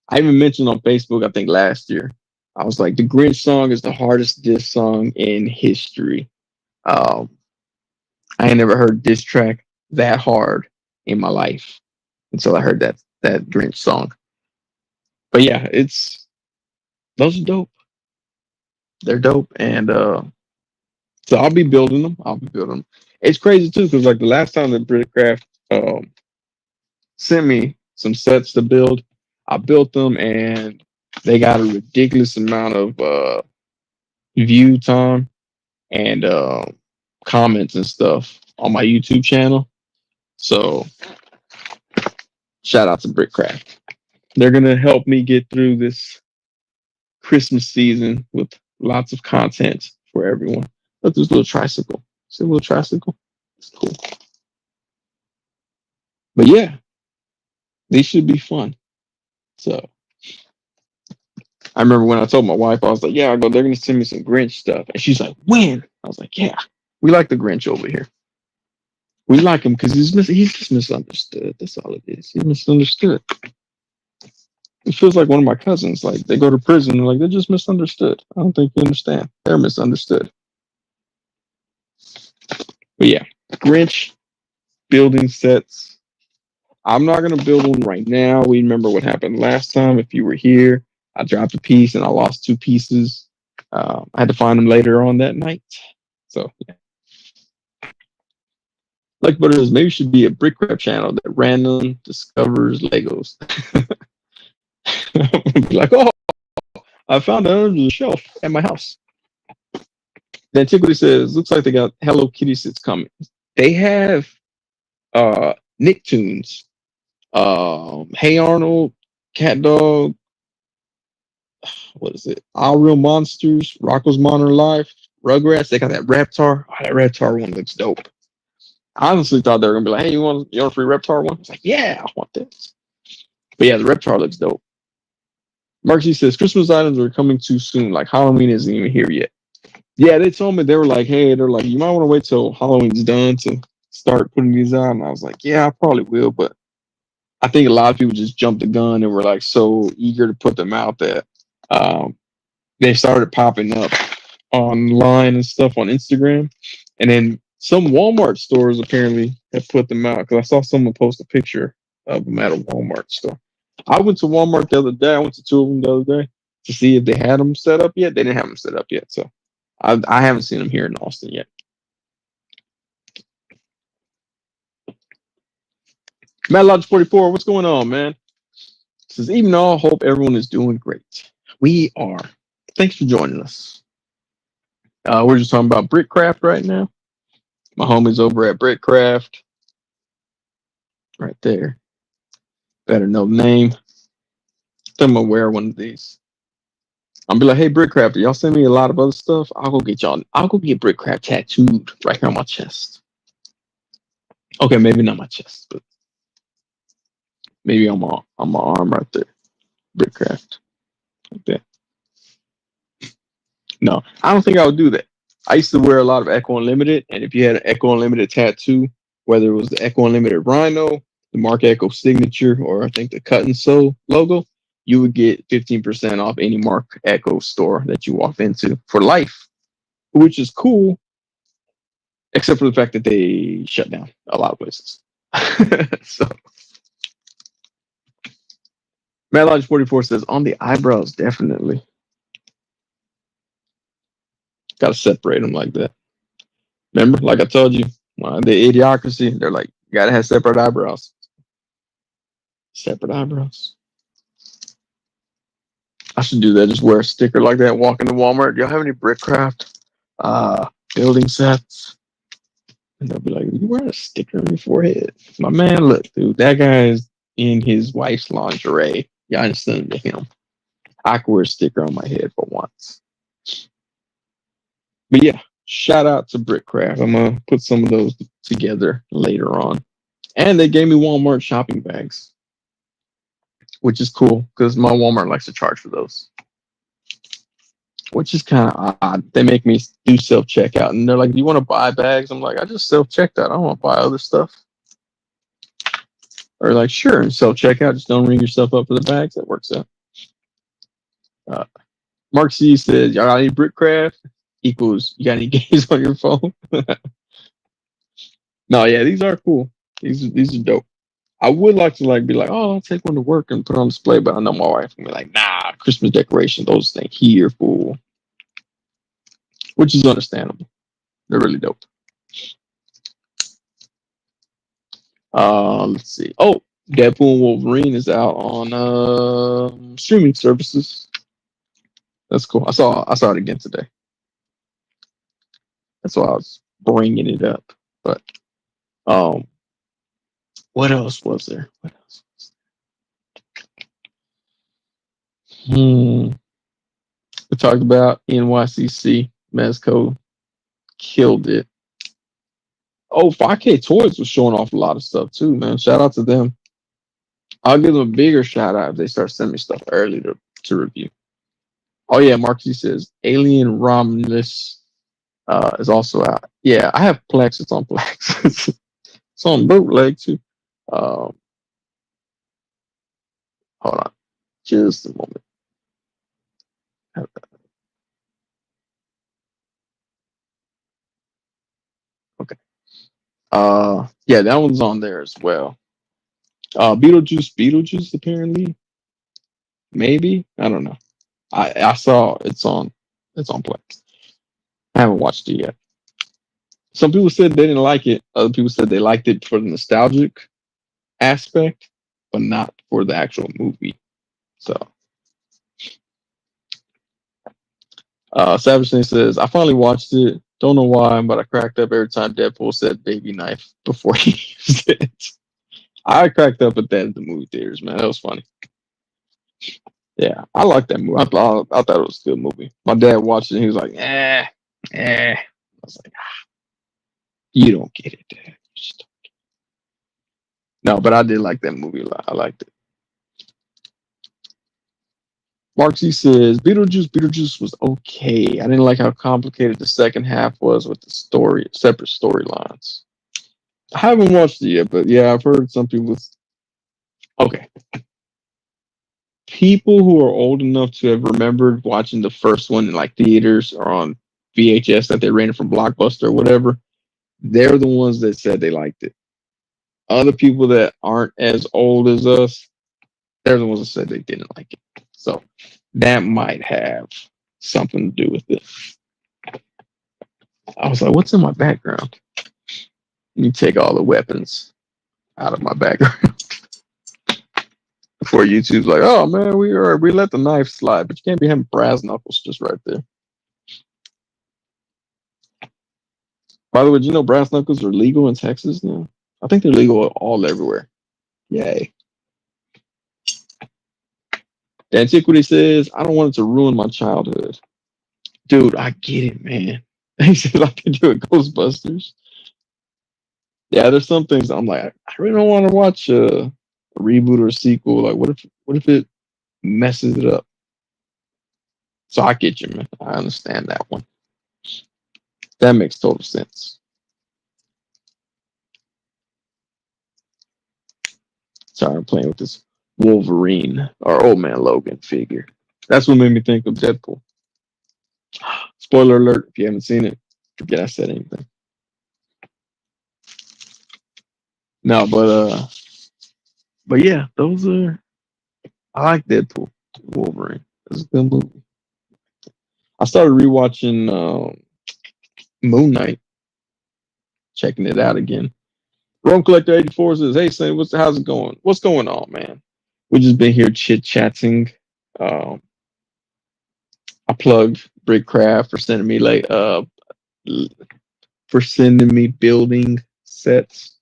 I even mentioned on Facebook, I think last year, I was like, the Grinch song is the hardest diss song in history. Um, I ain't never heard diss track that hard in my life until I heard that Grinch song. But yeah, it's those are dope. They're dope, and so I'll be building them. I'll be building them. It's crazy too, because like the last time that Britcraft sent me some sets to build, I built them, and they got a ridiculous amount of view time and comments and stuff on my YouTube channel. So shout out to Brickcraft. They're gonna help me get through this Christmas season with lots of content for everyone. Look, this little tricycle. See a little tricycle? It's cool. But yeah, these should be fun. So I remember when I told my wife, I was like, yeah, I go, they're gonna send me some Grinch stuff. And she's like, when? I was like, yeah, we like the Grinch over here. We like him because he's just misunderstood. That's all it is. He's misunderstood. It feels like one of my cousins. Like they go to prison, and like they're just misunderstood. I don't think you understand. They're misunderstood. But yeah, Grinch building sets. I'm not gonna build one right now. We remember what happened last time. If you were here, I dropped a piece and I lost two pieces. I had to find them later on that night. So yeah. Like Butters, maybe should be a Brickcraft channel that random discovers Legos. Like, oh, I found it under the shelf at my house. The Antiquity says, looks like they got Hello Kitty sets coming. They have Nicktoons, Hey Arnold, Cat Dog, what is it? All Real Monsters, Rocko's Modern Life, Rugrats. They got that Reptar. Oh, that Reptar one looks dope. I honestly thought they were gonna be like, hey, you want a free Reptar one? I was like, yeah, I want this. But yeah, the Reptar looks dope. Marcy says Christmas items are coming too soon. Like Halloween isn't even here yet. Yeah, they told me they were like, hey, they're like, you might want to wait till Halloween's done to start putting these out. And I was like, yeah, I probably will, but I think a lot of people just jumped the gun and were like so eager to put them out that um, they started popping up online and stuff on Instagram. And then some Walmart stores apparently have put them out because I saw someone post a picture of them at a Walmart store. I went to Walmart the other day. I went to two of them the other day to see if they had them set up yet. They didn't have them set up yet. So I haven't seen them here in Austin yet. Matt Lodge 44, what's going on, man? Says, even though I hope everyone is doing great. We are. Thanks for joining us. We're just talking about Brickcraft right now. My homies over at Brickcraft. Right there. Better know the name. I'm gonna wear one of these. I'm be like, hey, Brickcraft, y'all send me a lot of other stuff. I'll go get Brickcraft tattooed right here on my chest. Okay, maybe not my chest, but maybe on my arm right there. Brickcraft. Like that. No, I don't think I would do that. I used to wear a lot of Echo Unlimited, and if you had an Echo Unlimited tattoo, whether it was the Echo Unlimited Rhino, the Mark Echo signature, or I think the Cut and Sew logo, you would get 15% off any Mark Echo store that you walk into for life, which is cool, except for the fact that they shut down a lot of places. So, Mad Lodge 44 says on the eyebrows, definitely got to separate them like that. Remember, like I told you, the idiocracy, they're like, you gotta have separate eyebrows. Separate eyebrows. I should do that. Just wear a sticker like that, walk into Walmart. Do y'all have any brickcraft building sets? And they'll be like, you wearing a sticker on your forehead? My man, look, dude, that guy is in his wife's lingerie. Y'all understand to him. I could wear a sticker on my head for once. But yeah, shout out to Brickcraft. I'm gonna put some of those together later on. And they gave me Walmart shopping bags, which is cool because my Walmart likes to charge for those, which is kind of odd. They make me do self checkout, and they're like, "Do you want to buy bags?" I'm like, "I just self checked out. I don't want to buy other stuff." Or like, "Sure, self checkout. Just don't ring yourself up for the bags." That works out. Uh, Mark C says, "Y'all got any Brickcraft?" Equals, you got any games on your phone? No, yeah, these are cool. These are dope. I would like to like be like, oh, I'll take one to work and put it on display, but I know my wife will be like, nah, Christmas decoration, those things here, fool. Which is understandable. They're really dope. Let's see. Oh, Deadpool and Wolverine is out on streaming services. That's cool. I saw it again today. That's why I was bringing it up. But um, what else was there? What else? Hmm. We talked about NYCC. Mezco killed it. Oh, 5K Toys was showing off a lot of stuff too, man. Shout out to them. I'll give them a bigger shout out if they start sending me stuff early to review. Oh yeah, Marky says Alien Romulus is also out. Yeah, I have Plex. It's on Plex. It's on bootleg too. Um, hold on, just a moment. Okay. Yeah, that one's on there as well. Beetlejuice apparently, maybe I don't know. I saw it's on Plex. I haven't watched it yet. Some people said they didn't like it. Other people said they liked it for the nostalgic aspect, but not for the actual movie. So, Savage Thing says, I finally watched it. Don't know why, but I cracked up every time Deadpool said baby knife before he used it. I cracked up at that at the movie theaters, man. That was funny. Yeah, I like that movie. I thought it was a good movie. My dad watched it and he was like, eh. I was like, you don't get it, Dad. No, but I did like that movie a lot. I liked it. Marksy says Beetlejuice was okay. I didn't like how complicated the second half was with the separate storylines. I haven't watched it yet, but yeah, I've heard some people. Okay, people who are old enough to have remembered watching the first one in like theaters or on VHS that they rented from Blockbuster or whatever, they're the ones that said they liked it. Other people that aren't as old as us, they're the ones that said they didn't like it. So that might have something to do with it. I was like, what's in my background? You take all the weapons out of my background. Before YouTube's like, oh man, we let the knife slide, but you can't be having brass knuckles just right there. By the way, do you know brass knuckles are legal in Texas now? I think they're legal all everywhere. Yay. The Antiquity says, I don't want it to ruin my childhood. Dude, I get it, man. He said like they do at Ghostbusters. Yeah, there's some things I'm like, I really don't want to watch a reboot or a sequel. Like, what if it messes it up? So I get you, man. I understand that one. That makes total sense. Sorry, I'm playing with this Wolverine or Old Man Logan figure. That's what made me think of Deadpool. Spoiler alert, if you haven't seen it, forget I said anything. No, but yeah, those are I like Deadpool, Wolverine. It's a good movie. I started rewatching Moon Knight, checking it out again. Rome Collector 84 says, "Hey, Sam, how's it going? What's going on, man? We just been here chit chatting. Um, I plugged Brickcraft for sending me building sets,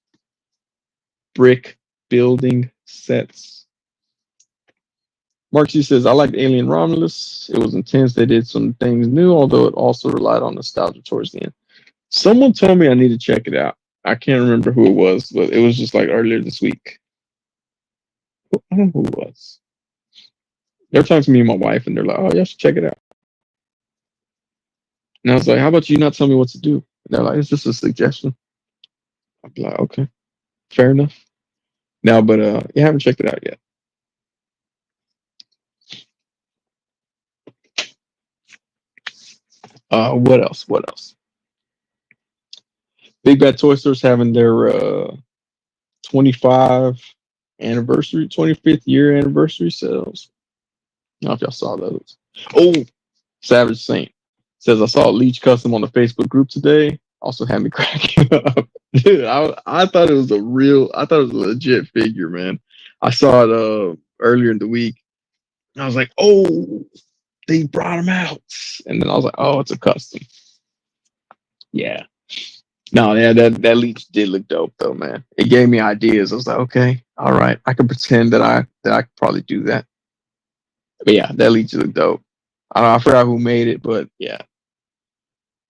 brick building sets. Mark C says, I liked Alien Romulus. It was intense. They did some things new, although it also relied on nostalgia towards the end. Someone told me I need to check it out. I can't remember who it was, but it was just like earlier this week. I don't know who it was. They were talking to me and my wife, and they're like, oh, you should check it out. And I was like, how about you not tell me what to do? And they're like, it's just a suggestion. I'd be like, okay, fair enough. Now, but you haven't checked it out yet. What else? What else? Big Bad Toy Store's having their 25th year anniversary sales. I don't know if y'all saw those. Oh, Savage Saint says I saw a Leech custom on the Facebook group today. Also had me cracking up. Dude, I thought it was I thought it was a legit figure, man. I saw it earlier in the week. And I was like, oh, they brought him out. And then I was like, oh, it's a custom. Yeah. No, yeah, that Leech did look dope though, man. It gave me ideas. I was like, okay, all right, I can pretend that I could probably do that. But yeah, that Leech looked dope. I forgot who made it, but yeah,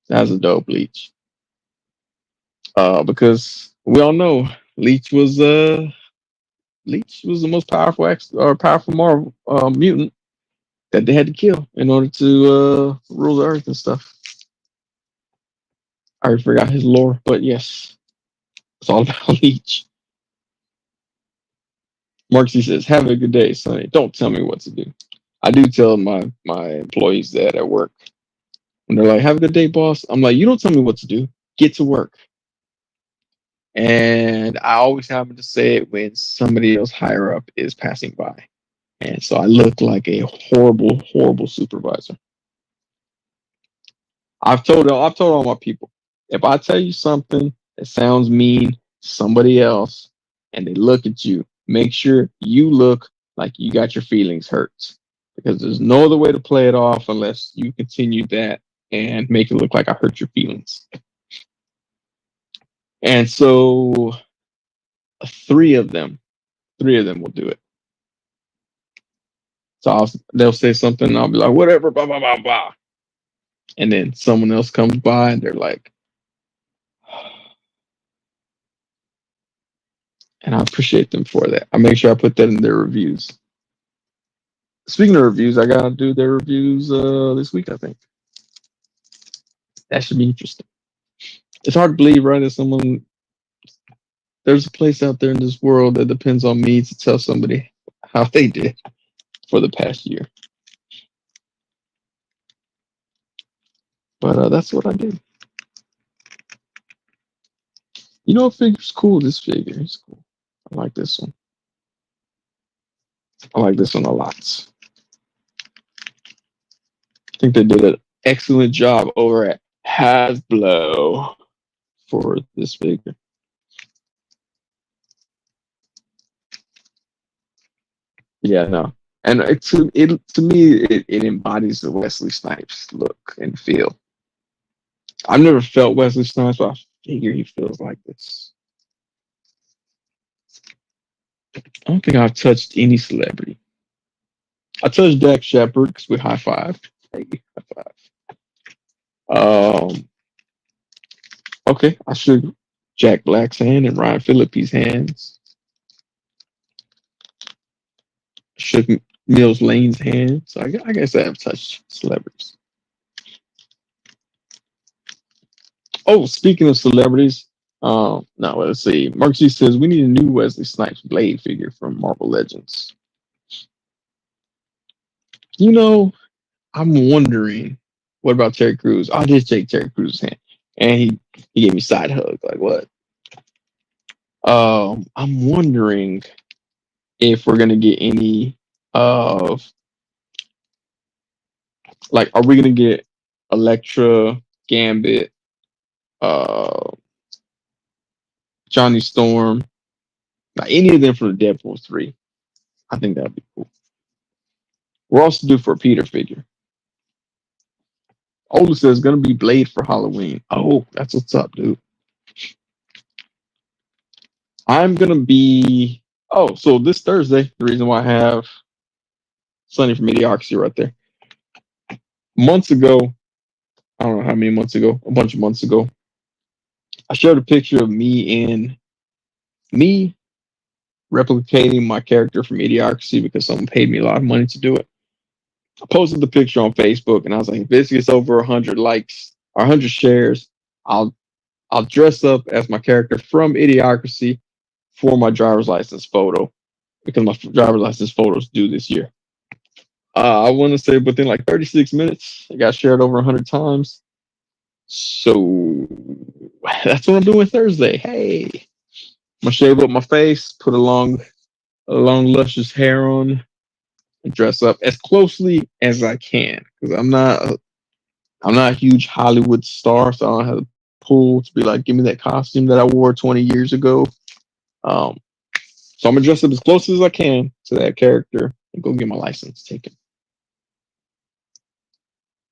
that was a dope Leech. Because we all know Leech was Leech was the most powerful Marvel mutant that they had to kill in order to rule the Earth and stuff. I already forgot his lore, but yes, it's all about Leech. Marksy says, "Have a good day, Sonny. Don't tell me what to do." I do tell my employees that at work when they're like, "Have a good day, boss." I'm like, "You don't tell me what to do. Get to work." And I always happen to say it when somebody else higher up is passing by. And so I look like a horrible, horrible supervisor. I've told all my people, if I tell you something that sounds mean to somebody else and they look at you, make sure you look like you got your feelings hurt. Because there's no other way to play it off unless you continue that and make it look like I hurt your feelings. And so three of them, three of them will do it. So they'll say something and I'll be like, whatever, blah, blah, blah, blah. And then someone else comes by and they're like, and I appreciate them for that. I make sure I put that in their reviews. Speaking of reviews, I gotta do their reviews this week, I think. That should be interesting. It's hard to believe, right? That there's a place out there in this world that depends on me to tell somebody how they did for the past year. But that's what I do. You know what figure's cool? This figure is cool. I like this one. I like this one a lot. I think they did an excellent job over at Hasbro for this figure. Yeah, no. And to me, it embodies the Wesley Snipes look and feel. I've never felt Wesley Snipes, but I figure he feels like this. I don't think I've touched any celebrity. I touched Dak Shepard because we high five. Hey, high five. Okay, I should Jack Black's hand and Ryan Phillippe's hands. Shook Mills Lane's hand. So I guess I have touched celebrities. Oh, speaking of celebrities, now let's see. Mark G says we need a new Wesley Snipes Blade figure from Marvel Legends. You know, I'm wondering, what about Terry Crews? I did shake Terry Crews' hand, and he gave me side hug. Like what? I'm wondering if we're gonna get any of like, are we gonna get Elektra, Gambit, uh, Johnny Storm, like any of them from the Deadpool 3? I think that'd be cool. We're also due for a Peter figure. Ola says gonna be Blade for Halloween. Oh, that's what's up, dude. I'm gonna be. Oh, so this Thursday, the reason why I have Sonny from Mediocrity right there. Months ago, I don't know how many months ago, a bunch of months ago, I showed a picture of me replicating my character from Idiocracy because someone paid me a lot of money to do it. I posted the picture on Facebook and I was like, if this gets over 100 likes or 100 shares, I'll dress up as my character from Idiocracy for my driver's license photo because my driver's license photos due this year. I want to say within like 36 minutes, it got shared over 100 times. So that's what I'm doing Thursday. Hey, I'm gonna shave up my face, put a long, luscious hair on, and dress up as closely as I can because I'm not a huge Hollywood star, so I don't have the pull to be like, give me that costume that I wore 20 years ago. So I'm gonna dress up as close as I can to that character and go get my license taken.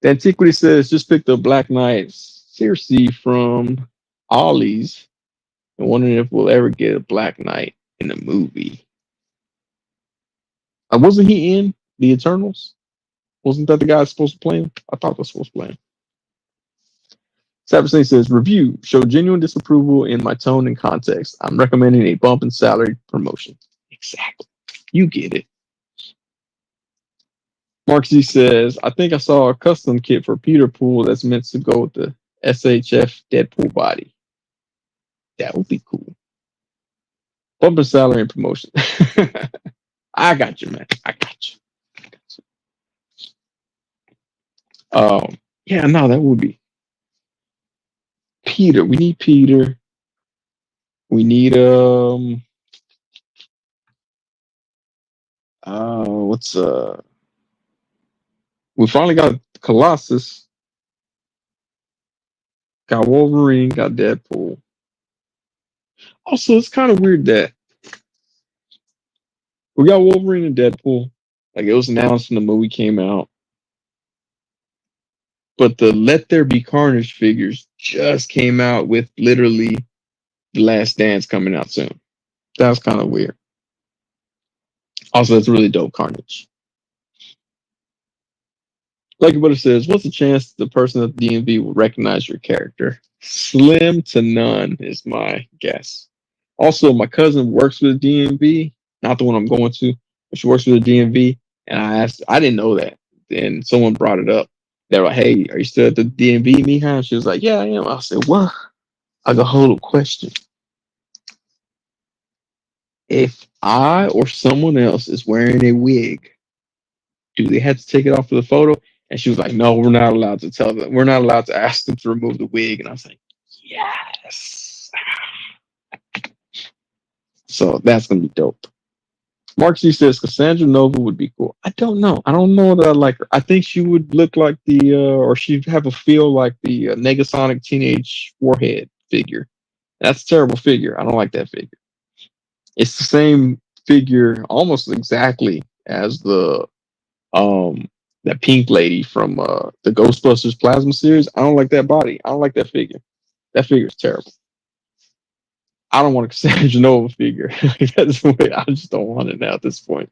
The Antiquity says just picked up Black Knight Circe from Ollie's and wondering if we'll ever get a Black Knight in the movie. Wasn't he in the Eternals? Wasn't that the guy supposed to play him? I thought was supposed to play him. Savage Snake says, review, show genuine disapproval in my tone and context. I'm recommending a bump in salary promotion. Exactly. You get it. Mark Z says, I think I saw a custom kit for Peter Pool that's meant to go with the SHF Deadpool body. That would be cool. Bump in salary and promotion. I got you, man. I got you. Yeah, no, that would be Peter. We need Peter. We need what's we finally got Colossus, got Wolverine, got Deadpool. Also, it's kind of weird that we got Wolverine and Deadpool. Like it was announced when the movie came out. But the Let There Be Carnage figures just came out with literally The Last Dance coming out soon. That was kind of weird. Also, it's really dope Carnage. Like Butter says, what's the chance the person at the DMV will recognize your character? Slim to none is my guess. Also, my cousin works with the DMV, not the one I'm going to, but she works with the DMV. And I didn't know that. And someone brought it up. They were like, hey, are you still at the DMV, Mija? And she was like, yeah, I am. I said, what? I got a whole question. If I or someone else is wearing a wig, do they have to take it off for the photo? And she was like, no, we're not allowed to tell them. We're not allowed to ask them to remove the wig. And I was like, yes. So that's going to be dope. Mark C says Cassandra Nova would be cool. I don't know. I don't know that I like her. I think she would look like or she'd have a feel like the Negasonic Teenage Warhead figure. That's a terrible figure. I don't like that figure. It's the same figure almost exactly as the that pink lady from the Ghostbusters Plasma series. I don't like that body. I don't like that figure. That figure is terrible. I don't want a Cassandra Nova figure. That's the way. I just don't want it now at this point.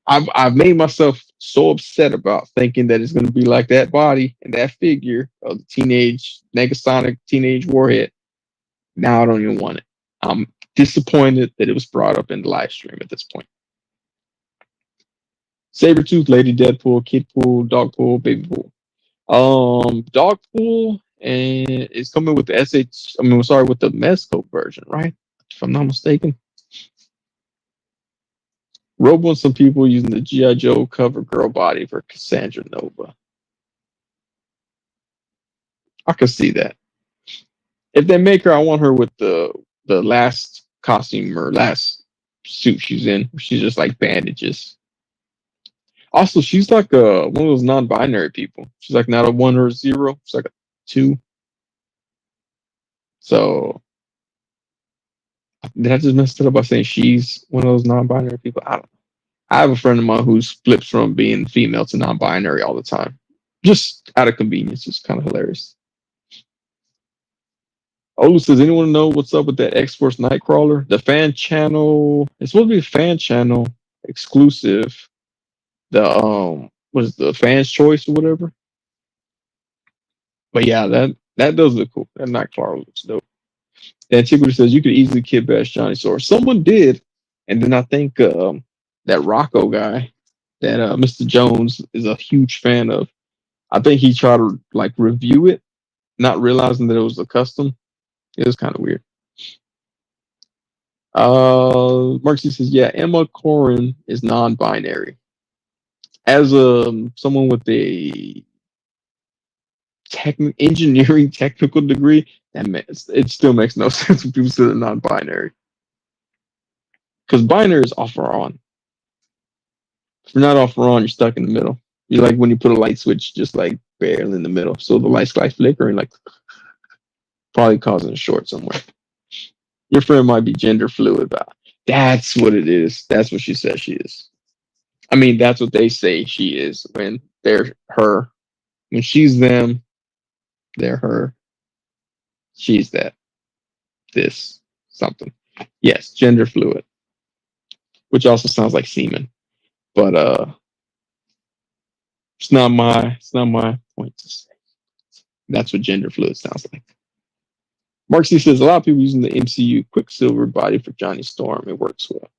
I've made myself so upset about thinking that it's going to be like that body and that figure of the teenage Negasonic Teenage Warhead. Now I don't even want it. I'm disappointed that it was brought up in the live stream at this point. Sabretooth, Lady Deadpool, Kid Pool, Dog Pool, Baby Pool. Dog Pool and it's coming with the with the Mezco version, right? If I'm not mistaken. Robo and some people using the G.I. Joe cover girl body for Cassandra Nova. I can see that. If they make her, I want her with the last costume or last suit she's in. She's just like bandages. Also, she's like one of those non-binary people. She's like not a 1 or a 0. She's like a 2. So did I just mess it up by saying she's one of those non-binary people? I don't know. I have a friend of mine who flips from being female to non-binary all the time, just out of convenience. It's kind of hilarious. Olu says, anyone know what's up with that X-Force Nightcrawler? The fan channel. It's supposed to be a fan channel exclusive. The was the fans' choice or whatever. But yeah, that does look cool. That Nightcrawler looks dope. The Antiquity says you could easily kid bash Johnny Source. Someone did, and then I think that Rocco guy, that Mr. Jones is a huge fan of. I think he tried to like review it, not realizing that it was a custom. It was kind of weird. Marcy says, yeah, Emma Corrin is non-binary. As someone with a engineering technical degree, it still makes no sense when people say they're non-binary. Because binary is off or on. If you're not off or on, you're stuck in the middle. You're like when you put a light switch just like barely in the middle. So the light's like flickering, like probably causing a short somewhere. Your friend might be gender fluid, but that's what it is. That's what she says she is. I mean, that's what they say she is when they're her. When she's them, they're her. She's that. This. Something. Yes, gender fluid. Which also sounds like semen. But it's not my point to say. That's what gender fluid sounds like. Mark C says a lot of people using the MCU Quicksilver body for Johnny Storm. It works well.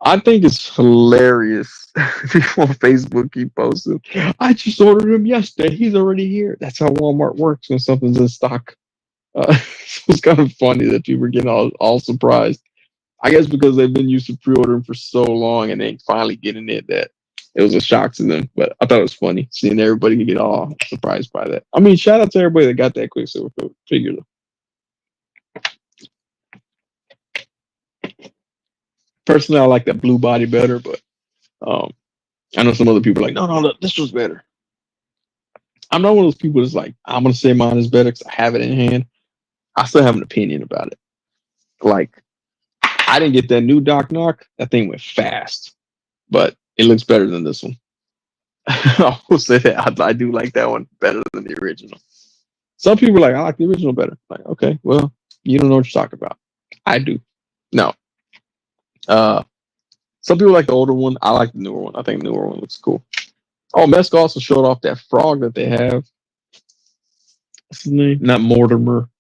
I think it's hilarious. People on Facebook keep posting. I just ordered him yesterday. He's already here. That's how Walmart works when something's in stock. So it's kind of funny that people are getting all surprised. I guess because they've been used to pre-ordering for so long and then finally getting it that it was a shock to them. But I thought it was funny seeing everybody get all surprised by that. I mean, shout out to everybody that got that Quicksilver figure though. Personally, I like that blue body better, but I know some other people are like, no, this was better. I'm not one of those people that's like, I'm gonna say mine is better because I have it in hand. I still have an opinion about it. Like, I didn't get that new Doc Knock. That thing went fast, but it looks better than this one. I will say that I do like that one better than the original. Some people are like, I like the original better. Like, okay, well, you don't know what you're talking about. I do. No. Some people like the older one. I like the newer one. I think the newer one looks cool. Oh, Mezco also showed off that frog that they have. What's his name? Not Mortimer.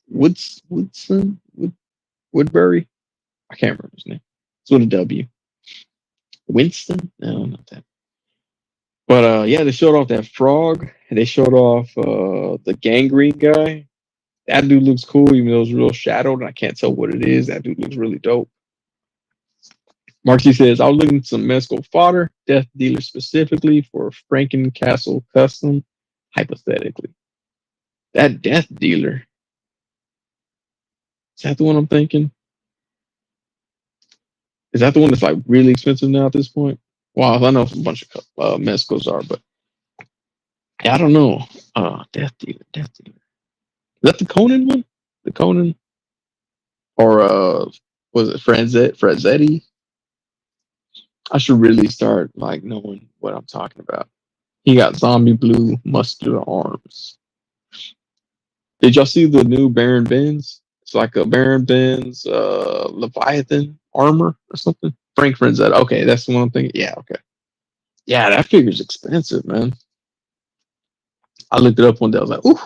Woodson? Woodbury? I can't remember his name. It's with a W. Winston? No, not that. But yeah, they showed off that frog. And they showed off the gangrene guy. That dude looks cool, even though it's real shadowed and I can't tell what it is. That dude looks really dope. Marcy says, I was looking at some Mezco fodder, Death Dealer specifically for Franken Castle Custom, hypothetically. That Death Dealer. Is that the one I'm thinking? Is that the one that's like really expensive now at this point? Well, I know a bunch of Mezcos are, but yeah, I don't know. Death Dealer. Is that the Conan one? The Conan? Or was it Franzetti? I should really start like knowing what I'm talking about. He got zombie blue muscular arms. Did y'all see the new Baron Benz? It's like a Baron Benz Leviathan armor or something. Frank Franzetta. Okay, that's the one I'm thinking. Yeah, okay. Yeah, that figure's expensive, man. I looked it up one day. I was like, ooh,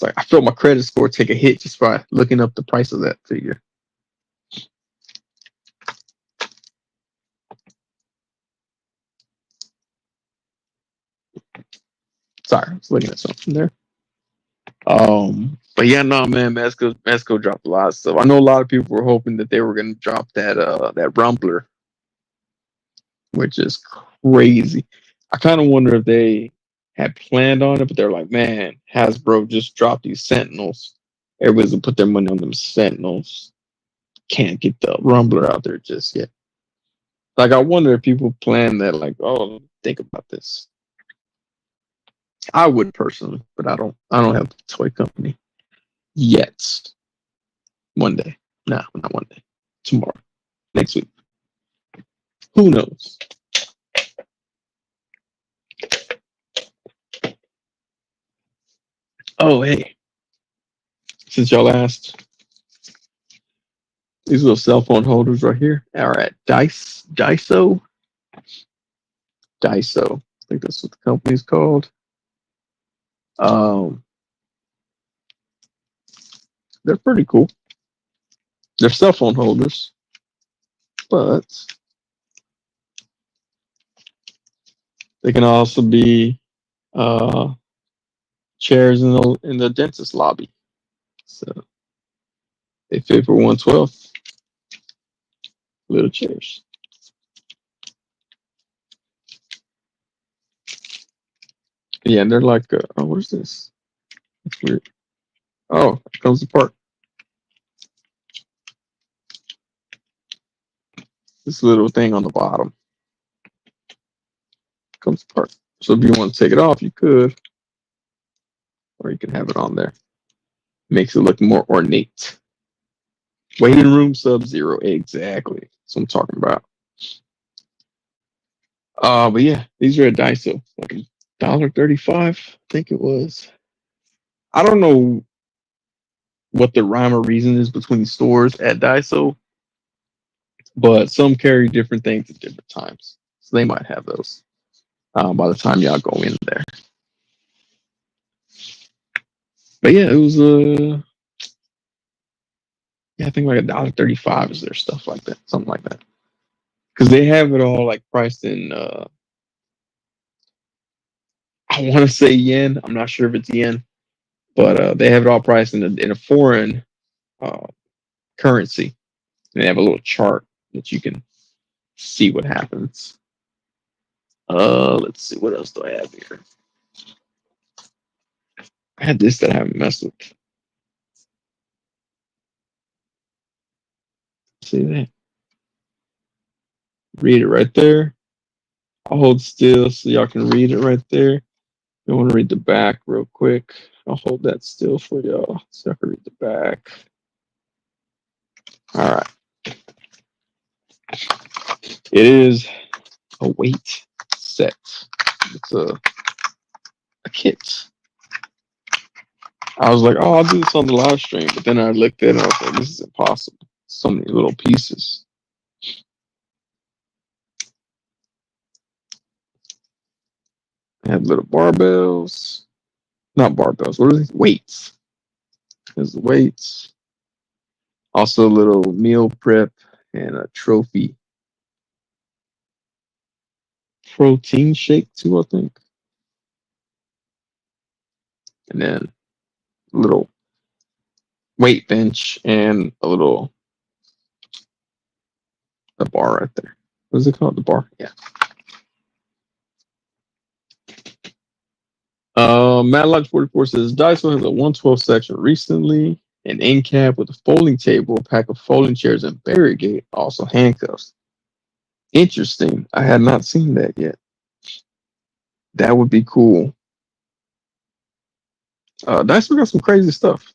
It's like I felt my credit score take a hit just by looking up the price of that figure. Sorry, I was looking at something there. But yeah, no, man, Mezco dropped a lot of stuff. I know a lot of people were hoping that they were gonna drop that Rumbler, which is crazy. I kind of wonder if they had planned on it, but they're like, man, Hasbro just dropped these Sentinels. Everybody's gonna put their money on them Sentinels. Can't get the Rumbler out there just yet. Like, I wonder if people plan that, like, oh, think about this. I would personally, but I don't. I don't have a toy company yet. One day, no, not one day. Tomorrow, next week. Who knows? Oh, hey, since y'all asked, these little cell phone holders right here are at Daiso. Daiso. I think that's what the company's called. Um, they're pretty cool. They're cell phone holders, but they can also be chairs in the dentist lobby. So they fit for 112. Little chairs. Yeah, and they're like, oh, what is this? That's weird. Oh, it comes apart. This little thing on the bottom comes apart. So if you want to take it off, you could, or you can have it on there. Makes it look more ornate. Waiting room Sub-Zero, exactly. That's what I'm talking about. But yeah, these are at Daiso, like $1.35, I think it was. I don't know what the rhyme or reason is between stores at Daiso, but some carry different things at different times. So they might have those by the time y'all go in there. But yeah, it was yeah, I think like $1.35 is their stuff like that, something like that. Because they have it all like priced in I want to say yen. I'm not sure if it's yen, but they have it all priced in a foreign uh, currency. And they have a little chart that you can see what happens. Let's see, what else do I have here? I had this that I haven't messed with. See that? Read it right there. I'll hold still so y'all can read it right there. You want to read the back real quick? I'll hold that still for y'all so I can read the back. All right. It is a weight set. It's a kit. I was like, oh, I'll do this on the live stream, but then I looked at it and I was like, this is impossible. So many little pieces. I have little barbells. Not barbells. What are these? Weights. There's the weights. Also a little meal prep and a trophy. Protein shake too, I think. And then a little weight bench and a bar right there. What is it called? The bar? Yeah. Matt Lodge 44 says Daiso has a 112 section recently, an end cap with a folding table, a pack of folding chairs, and barricade, also handcuffs. Interesting. I had not seen that yet. That would be cool. Daiso got some crazy stuff.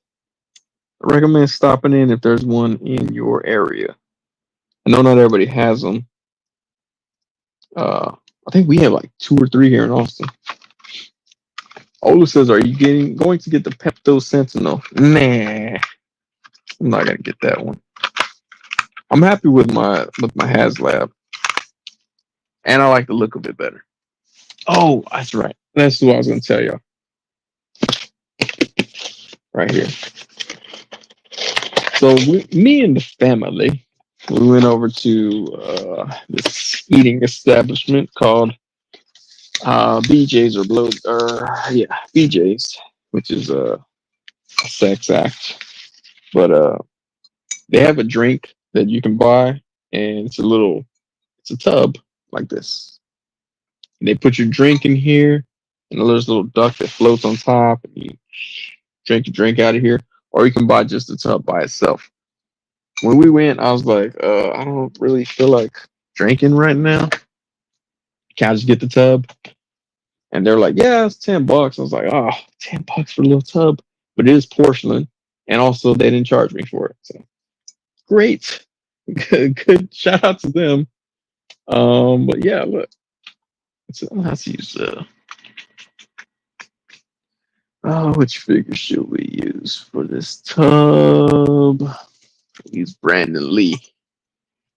I recommend stopping in if there's one in your area. I know not everybody has them. I think we have like 2 or 3 here in Austin. Ola says, "Are you going to get the Pepto Sentinel?" Nah, I'm not gonna get that one. I'm happy with my HasLab, and I like the look of it better. Oh, that's right. That's what I was gonna tell y'all. right here. So me and the family, we went over to this eating establishment called BJ's or BJ's, which is a sex act. But they have a drink that you can buy, and it's a tub like this. And they put your drink in here, and there's a little duck that floats on top, and you drink your drink out of here, or you can buy just the tub by itself. When we went, I was like, I don't really feel like drinking right now. Can I just get the tub? And they're like, yeah, it's $10. I was like, oh, $10 for a little tub. But it is porcelain. And also they didn't charge me for it. So great. Good shout out to them. But yeah, look. Let's use which figure should we use for this tub? Use Brandon Lee.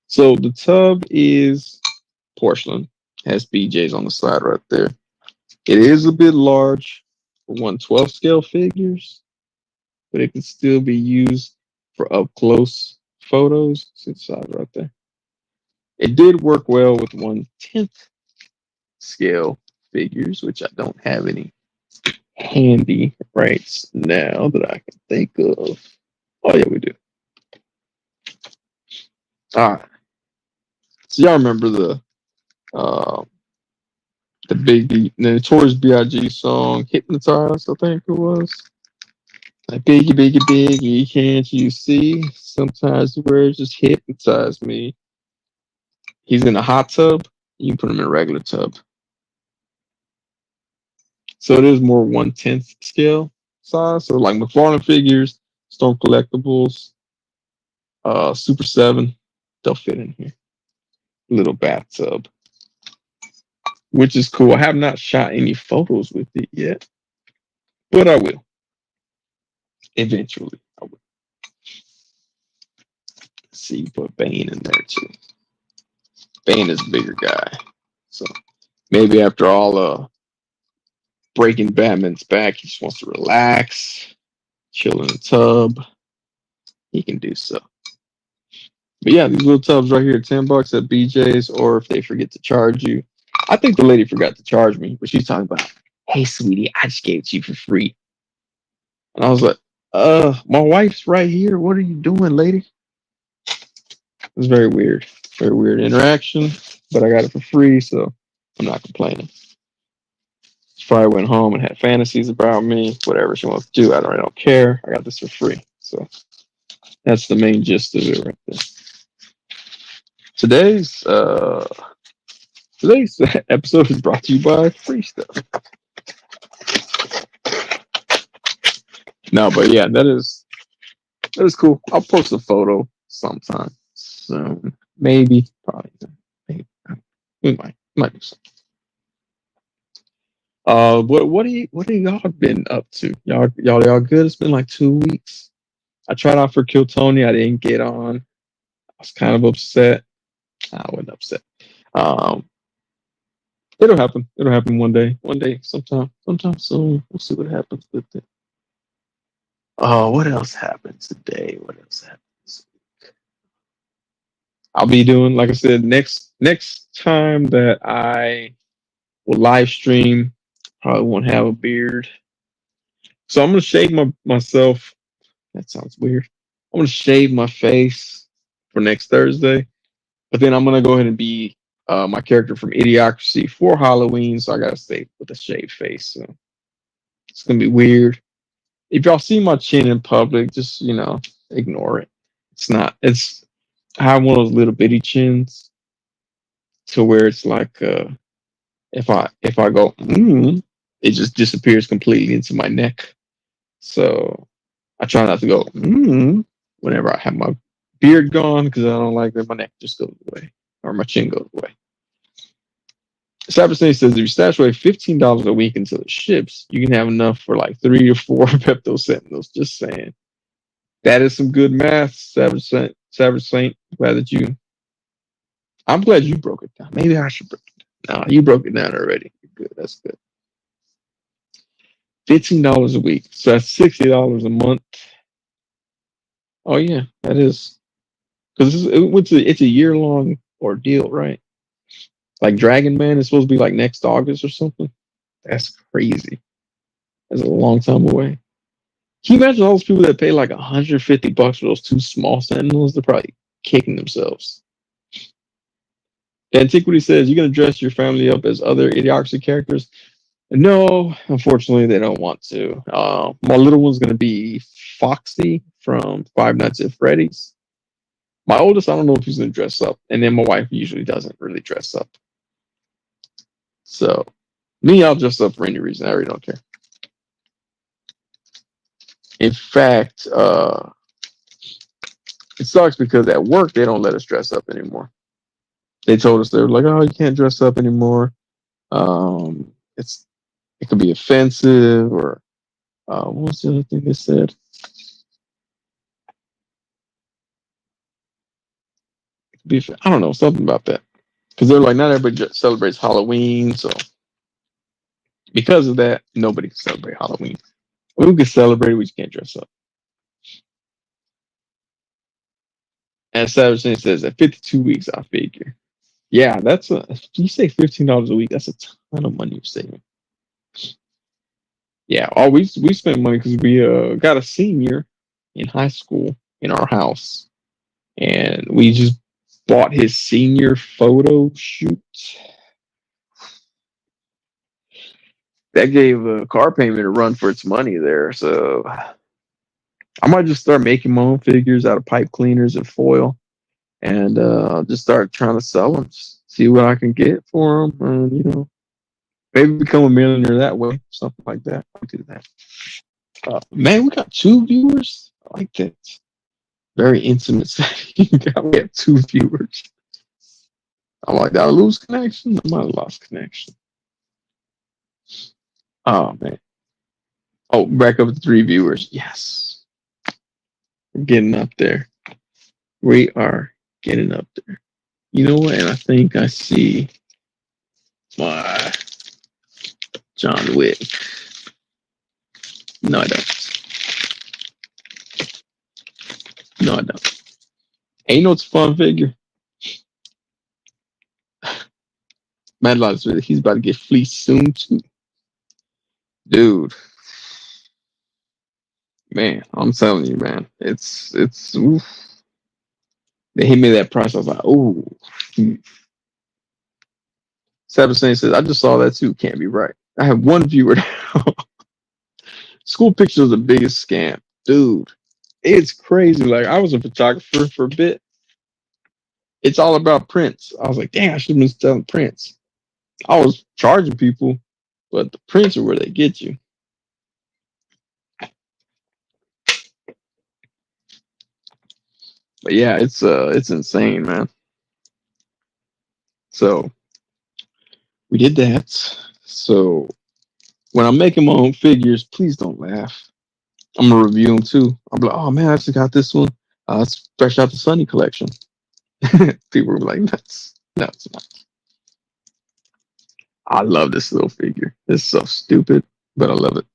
So the tub is porcelain. Has BJ's on the side right there. It is a bit large for 1/12 scale figures, but it can still be used for up close photos. See the side right there. It did work well with 1/10 scale figures, which I don't have any handy right now that I can think of. Oh yeah, we do. All right. So y'all remember the the Notorious B.I.G. song "Hypnotized"? I think it was. Like Biggie, Biggie, Biggie, can't you see? Sometimes the words just hypnotize me. He's in a hot tub. You can put him in a regular tub. So it is more 1/10 scale size. So like McFarlane figures, Storm Collectibles, Super 7, they'll fit in here. Little bathtub, which is cool. I have not shot any photos with it yet, but I will. Eventually, I will. See, put Bane in there too. Bane is a bigger guy. So maybe after all breaking Batman's back, he just wants to relax, chill in the tub. He can do so. But yeah, these little tubs right here, $10 at BJ's, or if they forget to charge you. I think the lady forgot to charge me, but she's talking about, hey sweetie, I just gave it to you for free. And I was like, my wife's right here. What are you doing, lady? It was very weird. Very weird interaction, but I got it for free, so I'm not complaining. She probably went home and had fantasies about me, whatever she wants to do. I don't care. I got this for free. So that's the main gist of it right there. Today's today's episode is brought to you by Free Stuff. No, but yeah, that is cool. I'll post a photo sometime soon. Maybe, probably. Maybe. We might do something. What do y'all been up to? Y'all good? It's been like 2 weeks. I tried out for Kill Tony. I didn't get on. I was kind of upset. I wasn't upset. Um, it'll happen. It'll happen one day. One day, sometime soon. We'll see what happens with it. What else happened today? What else happened this week? I'll be doing, like I said, next time that I will live stream, probably won't have a beard. So I'm gonna shave myself. That sounds weird. I'm gonna shave my face for next Thursday, but then I'm gonna go ahead and be my character from Idiocracy for Halloween. So I gotta stay with a shaved face. So it's gonna be weird. If y'all see my chin in public, just ignore it. It's not. It's I have one of those little bitty chins to where it's like if I go it just disappears completely into my neck. So I try not to go whenever I have my beard gone because I don't like that my neck just goes away or my chin goes away. Cybersnake says if you stash away $15 a week until it ships, you can have enough for like 3 or 4 Pepto Sentinels. Just saying. That is some good math, Savage Saint. I'm glad you broke it down. Maybe I should break it down. No, you broke it down already. You're good. That's good. $15 a week. So that's $60 a month. Oh yeah, that is because it's a year long ordeal, right? Like Dragon Man is supposed to be like next August or something. That's crazy. That's a long time away. Can you imagine all those people that pay like $150 for those two small sentinels? They're probably kicking themselves. Antiquity says, you're going to dress your family up as other Idiocracy characters? No, unfortunately, they don't want to. My little one's going to be Foxy from Five Nights at Freddy's. My oldest, I don't know if he's going to dress up. And then my wife usually doesn't really dress up. So, me, I'll dress up for any reason. I really don't care. In fact, it sucks because at work, they don't let us dress up anymore. They told us, they were like, oh, you can't dress up anymore. It could be offensive, or what was the other thing they said? It could be, I don't know, something about that. Because they're like, not everybody celebrates Halloween, so because of that, nobody can celebrate Halloween. We can celebrate it, we just can't dress up. And Savage Saint says at 52 weeks, I figure. Yeah, if you say $15 a week, that's a ton of money you're saving. Yeah, we spent money because we got a senior in high school in our house, and we just bought his senior photo shoot. That gave a car payment a run for its money there. So I might just start making my own figures out of pipe cleaners and foil, and just start trying to sell them, just see what I can get for them, and maybe become a millionaire that way, something like that. I'll do that. Man, we got 2 viewers. I like that. Very intimate setting. We have 2 viewers. I'm like, did I lose connection? I might have lost connection. Oh man. Oh, back up to 3 viewers. Yes. We're getting up there. We are getting up there. You know what? And I think I see my John Wick. No, I don't. No, I don't. Ain't no fun figure. Mad Lodge, he's about to get fleeced soon too. Dude. Man, I'm telling you, man. It's oof. They hit me that price. I was like, oh. Sabassane says, I just saw that too. Can't be right. I have 1 viewer now. School pictures are the biggest scam. Dude, it's crazy. Like, I was a photographer for a bit. It's all about prints. I was like, dang, I should have been selling prints. I was charging people, but the prints are where they get you. But yeah, it's insane, man. So we did that. So when I'm making my own figures, please don't laugh. I'm gonna review them too. I'm like, oh man, I just got this one. It's fresh out the Sonny collection. People were like, nuts. No, it's not. I love this little figure. It's so stupid, but I love it.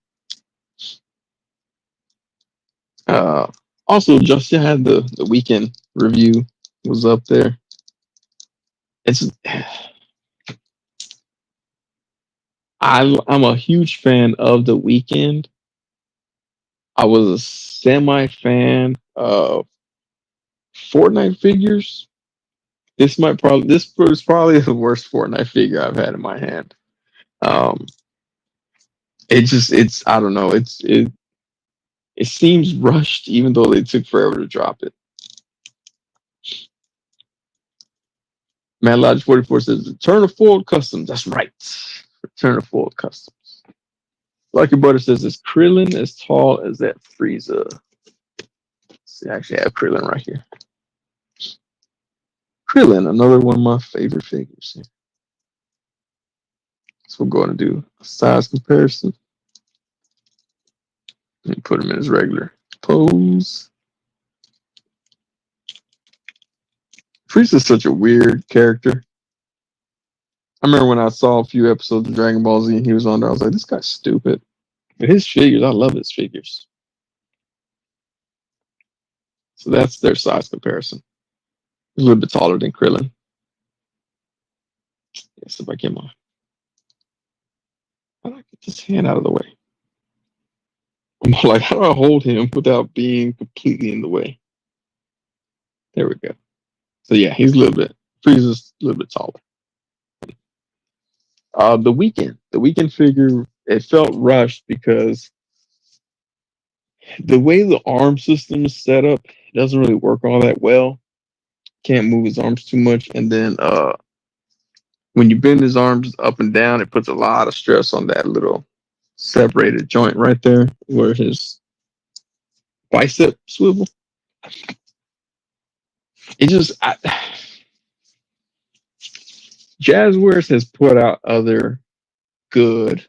Uh, Also, just had the weekend review was up there. It's I'm a huge fan of the weekend. I was a semi fan of Fortnite figures. This was probably the worst Fortnite figure I've had in my hand. Um, it's I don't know. It seems rushed, even though they took forever to drop it. Man Lodge 44 says, Return of Foiled Customs. That's right. Return of Foiled Customs. Lucky Butter says, Is Krillin as tall as that Frieza? See, I actually have Krillin right here. Krillin, another one of my favorite figures. So we're going to do a size comparison. Let me put him in his regular pose. Frieza's such a weird character. I remember when I saw a few episodes of Dragon Ball Z and he was on there, I was like, this guy's stupid. But his figures, I love his figures. So that's their size comparison. He's a little bit taller than Krillin. Yes, if I get my, how do I get this hand out of the way? I'm like, how do I hold him without being completely in the way? There we go. So yeah, he's a little bit. Frieza's a little bit taller. The weekend figure, it felt rushed because the way the arm system is set up, it doesn't really work all that well. Can't move his arms too much, and then when you bend his arms up and down, it puts a lot of stress on that little separated joint right there where his bicep swivel. It just Jazzwares has put out other good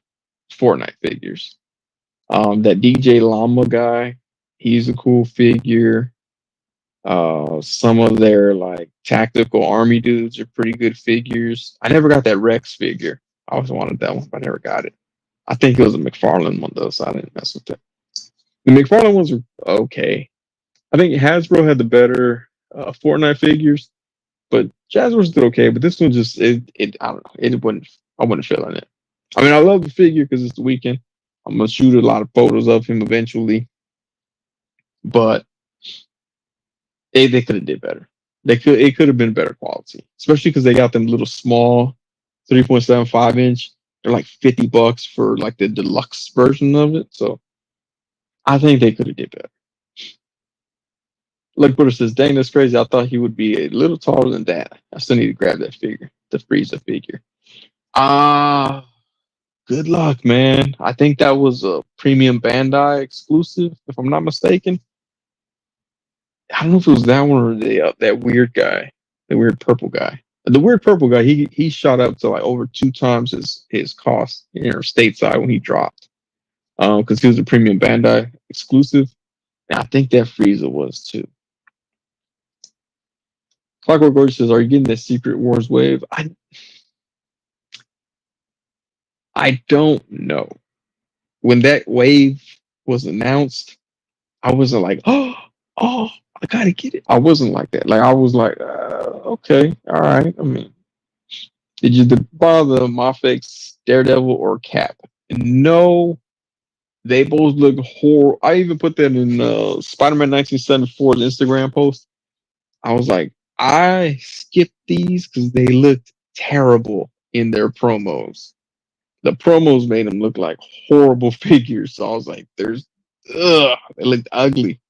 Fortnite figures. That DJ Llama guy, he's a cool figure. Some of their like tactical army dudes are pretty good figures. I never got that Rex figure. I always wanted that one, but I never got it. I think it was a McFarlane one though, so I didn't mess with that. The McFarlane ones are okay. I think Hasbro had the better Fortnite figures, but Jazzwares did okay. But this one just it I don't know. It wouldn't I wasn't feeling it. I mean, I love the figure because it's the weekend. I'm gonna shoot a lot of photos of him eventually, but they could have did better. It could have been better quality, especially because they got them little small 3.75 inch. They're like $50 for like the deluxe version of it. So I think they could have did better. Like Butter says, dang, that's crazy. I thought he would be a little taller than that. I still need to grab that figure, the Frieza figure. Ah, good luck, man. I think that was a premium Bandai exclusive, if I'm not mistaken. I don't know if it was that one or that weird guy, the weird purple guy. The weird purple guy, he shot up to like over 2 times his cost stateside when he dropped, because he was a premium Bandai exclusive. And I think that Frieza was too. Clockwork Orange says, "Are you getting that Secret Wars wave?" I don't know. When that wave was announced, I wasn't like, oh, I gotta get it. I wasn't like that. Like I was like, okay, all right. I mean, did you buy the Mafex Daredevil or Cap? No, they both look horrible. I even put that in Spider-Man 1974's Instagram post. I was like, I skipped these because they looked terrible in their promos. The promos made them look like horrible figures. So I was like, they looked ugly.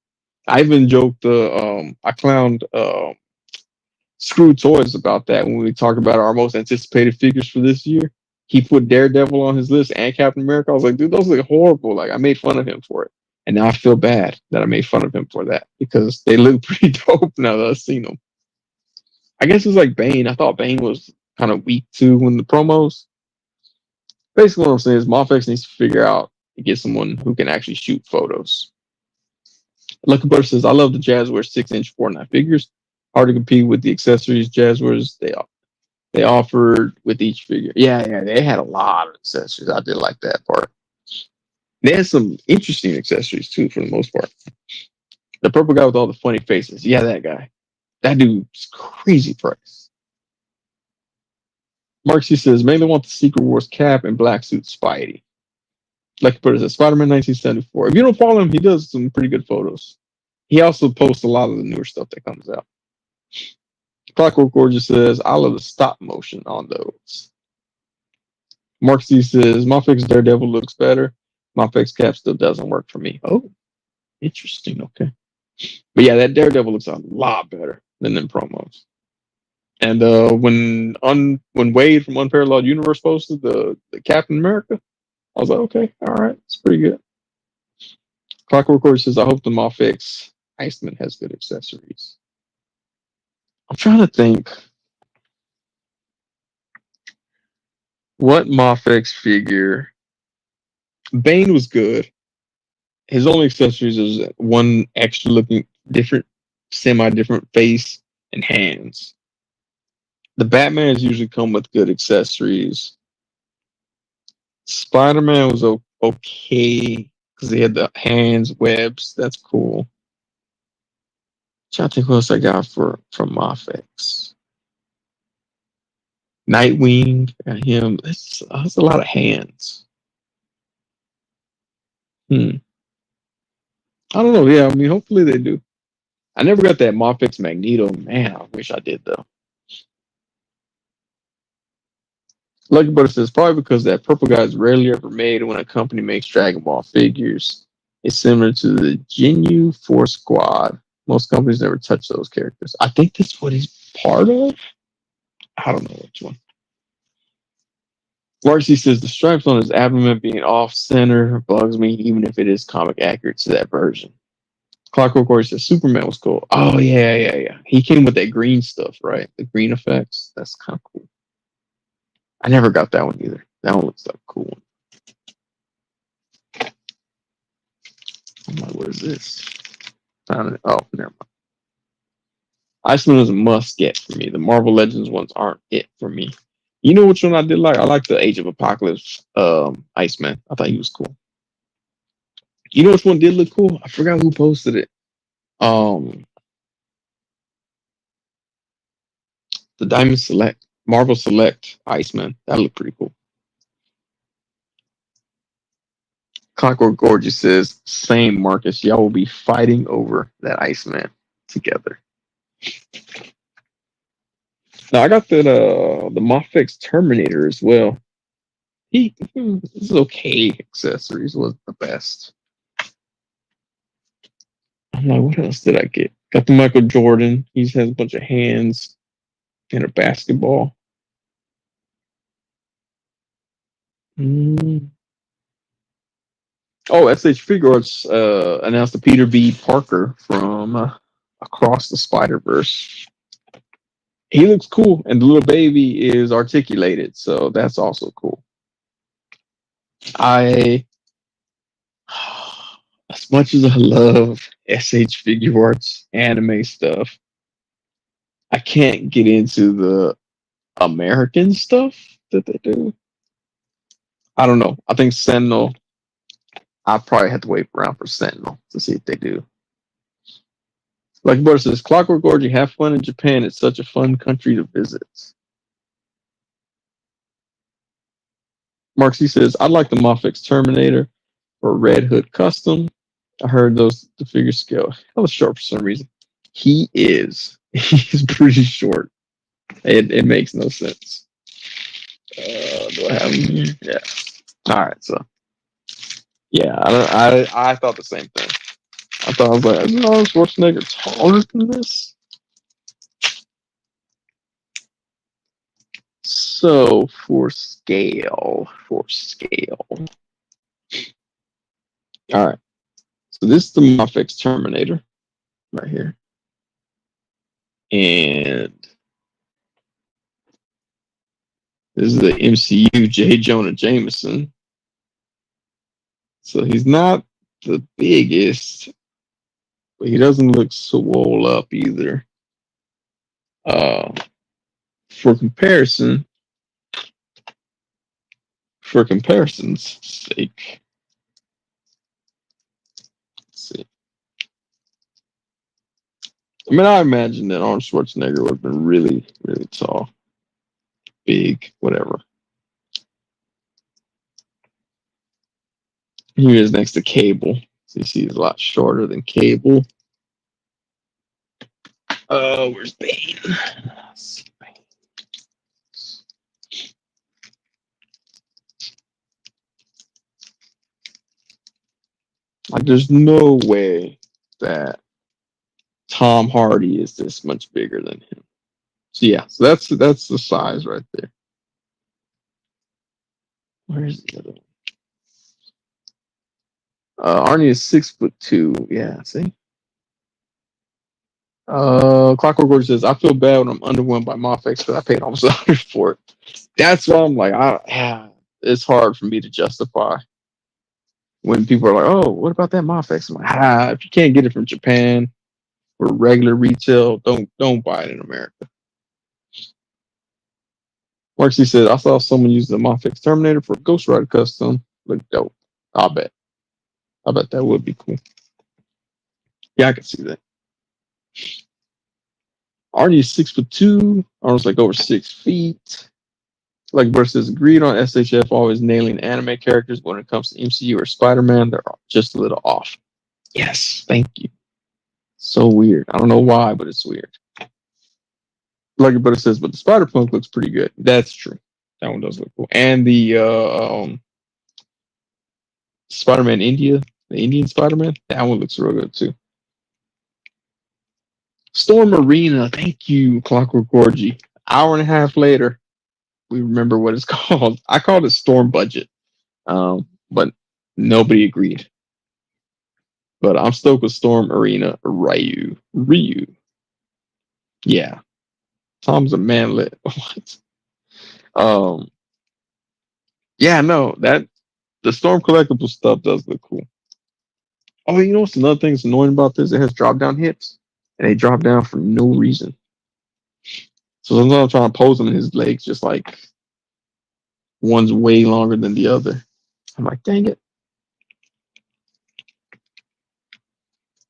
I even joked, I clowned Screw Toys about that when we talked about our most anticipated figures for this year. He put Daredevil on his list and Captain America. I was like, dude, those look horrible. Like I made fun of him for it. And now I feel bad that I made fun of him for that because they look pretty dope now that I've seen them. I guess it's like Bane. I thought Bane was kind of weak too in the promos. Basically, what I'm saying is Mofex needs to figure out and get someone who can actually shoot photos. Lucky Butter says, I love the Jazzwares 6-inch Fortnite figures. Hard to compete with the accessories Jazzwares they offered with each figure. Yeah, they had a lot of accessories. I did like that part. They had some interesting accessories too, for the most part. The purple guy with all the funny faces. Yeah, that guy. That dude's crazy price. Marcy says, mainly want the Secret Wars cap and black suit Spidey. Like put it as Spider-Man 1974. If you don't follow him, he does some pretty good photos. He also posts a lot of the newer stuff that comes out. Clockwork Gorgeous says, I love the stop motion on those. Mark C says, Mofex Daredevil looks better. Mofex Cap still doesn't work for me. Oh, interesting. Okay. But yeah, that Daredevil looks a lot better than them promos. And when Wade from Unparalleled Universe posted the Captain America, I was like, okay, all right, it's pretty good. Clockwork Gorgeous says, I hope the Mofex Iceman has good accessories. I'm trying to think what Mofex figure. Bane was good. His only accessories is one extra looking different, semi-different face and hands. The Batmans usually come with good accessories. Spider-Man was okay because they had the hands, webs. That's cool. Trying to think what else I got for from Mafex. Nightwing, got him. That's a lot of hands. Hmm. I don't know. Yeah, I mean, hopefully they do. I never got that Mafex Magneto. Man, I wish I did though. Lucky Butter says probably because that purple guy is rarely ever made when a company makes Dragon Ball figures. It's similar to the Genu Force Squad. Most companies never touch those characters. I think that's what he's part of. I don't know which one. Larcy says the stripes on his abdomen being off center bugs me, even if it is comic accurate to that version. Clockwork Orange says Superman was cool. Oh yeah. He came with that green stuff, right? The green effects. That's kind of cool. I never got that one either. That one looks like a cool one. I'm like, what is this? Found it. Oh, never mind. Iceman is a must get for me. The Marvel Legends ones aren't it for me. You know which one I did like? I like the Age of Apocalypse Iceman. I thought he was cool. You know which one did look cool? I forgot who posted it. Um the Diamond Select, Marvel Select Iceman. That looked pretty cool. Clockwork Gorgeous says, same Marcus. Y'all will be fighting over that Iceman together. Now I got the Mofex Terminator as well. He this is okay accessories, wasn't the best. I'm like, what else did I get? Got the Michael Jordan. He has a bunch of hands and a basketball. Mm. Oh, SH Figure Arts announced the Peter B. Parker from Across the Spider Verse. He looks cool, and the little baby is articulated, so that's also cool. I, as much as I love SH Figure Arts anime stuff, I can't get into the American stuff that they do. I don't know. I think Sentinel. I probably have to wait around for Sentinel to see if they do. Like Butter says, Clockwork Orgy, have fun in Japan. It's such a fun country to visit. Mark C says, I like the Mofex Terminator or Red Hood Custom. I heard those the figure scale hella short for some reason. He is. He's pretty short. It makes no sense. Do I have him here? Yeah. All right. So yeah, I thought the same thing. I thought I was like, isn't Arnold Schwarzenegger taller than this? So for scale. All right. So this is the Mofex Terminator right here. And this is the MCU J. Jonah Jameson. So he's not the biggest, but he doesn't look swole up either. For comparison, for comparison's sake, let's see. I mean, I imagine that Arnold Schwarzenegger would have been really, really tall, big, whatever. Here he is next to Cable. So you see he's a lot shorter than Cable. Where's Bane? Like, there's no way that Tom Hardy is this much bigger than him. So yeah, so that's the size right there. Where's the other one? Arnie is 6'2". Yeah, see. Clockwork Gorge says, I feel bad when I'm underwhelmed by Mofex because I paid almost $100 for it. That's why I'm like, it's hard for me to justify when people are like, oh, what about that Mofex? I'm like, if you can't get it from Japan for regular retail, don't buy it in America. Marcy said, I saw someone use the Mofex Terminator for Ghost Rider custom. Look dope. I'll bet. I bet that would be cool. Yeah, I can see that. Arnie is 6'2". Arnold's like over 6 feet. Like versus agreed on SHF always nailing anime characters. When it comes to MCU or Spider-Man, they're just a little off. Yes, thank you. So weird. I don't know why, but it's weird. But it says, but the Spider Punk looks pretty good. That's true. That one does look cool. And the Spider-Man India, the Indian Spider-Man, that one looks real good too. Storm Arena, thank you, Clockwork Orgy. Hour and a half later, we remember what it's called. I called it Storm Budget, but nobody agreed. But I'm stoked with Storm Arena Ryu. Yeah, Tom's a manlet. What? Um, yeah, no, that the Storm collectible stuff does look cool. Oh, you know what's another thing that's annoying about this? It has drop down hips, and they drop down for no reason. So sometimes I'm trying to pose him, and his legs just like one's way longer than the other. I'm like, dang it.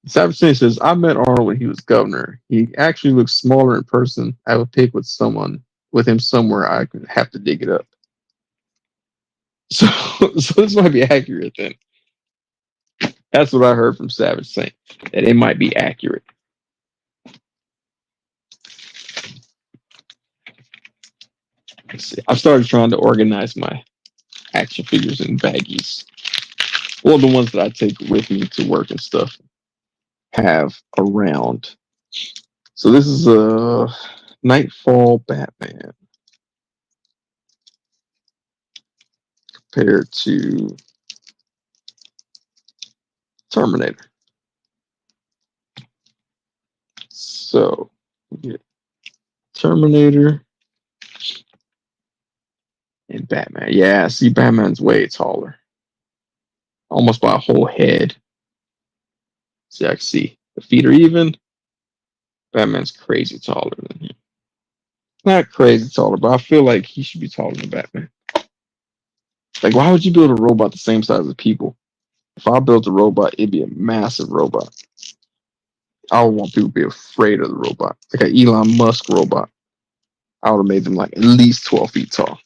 Savage Saint says, I met Arnold when he was governor. He actually looks smaller in person. I have a pic with him somewhere. I could have to dig it up. So, so this might be accurate then. That's what I heard from Savage Saint, that it might be accurate. Let's see. I've started trying to organize my action figures in baggies. Well, the ones that I take with me to work and stuff have around. So this is a Nightfall Batman compared to Terminator. So we get Terminator and Batman. Yeah, see, Batman's way taller, almost by a whole head. See, I can see the feet are even. Batman's crazy taller than him. Not crazy taller, but I feel like he should be taller than Batman. Like, why would you build a robot the same size as people? If I built a robot, it'd be a massive robot. I would want people to be afraid of the robot, like an Elon Musk robot. I would have made them like at least 12 feet tall.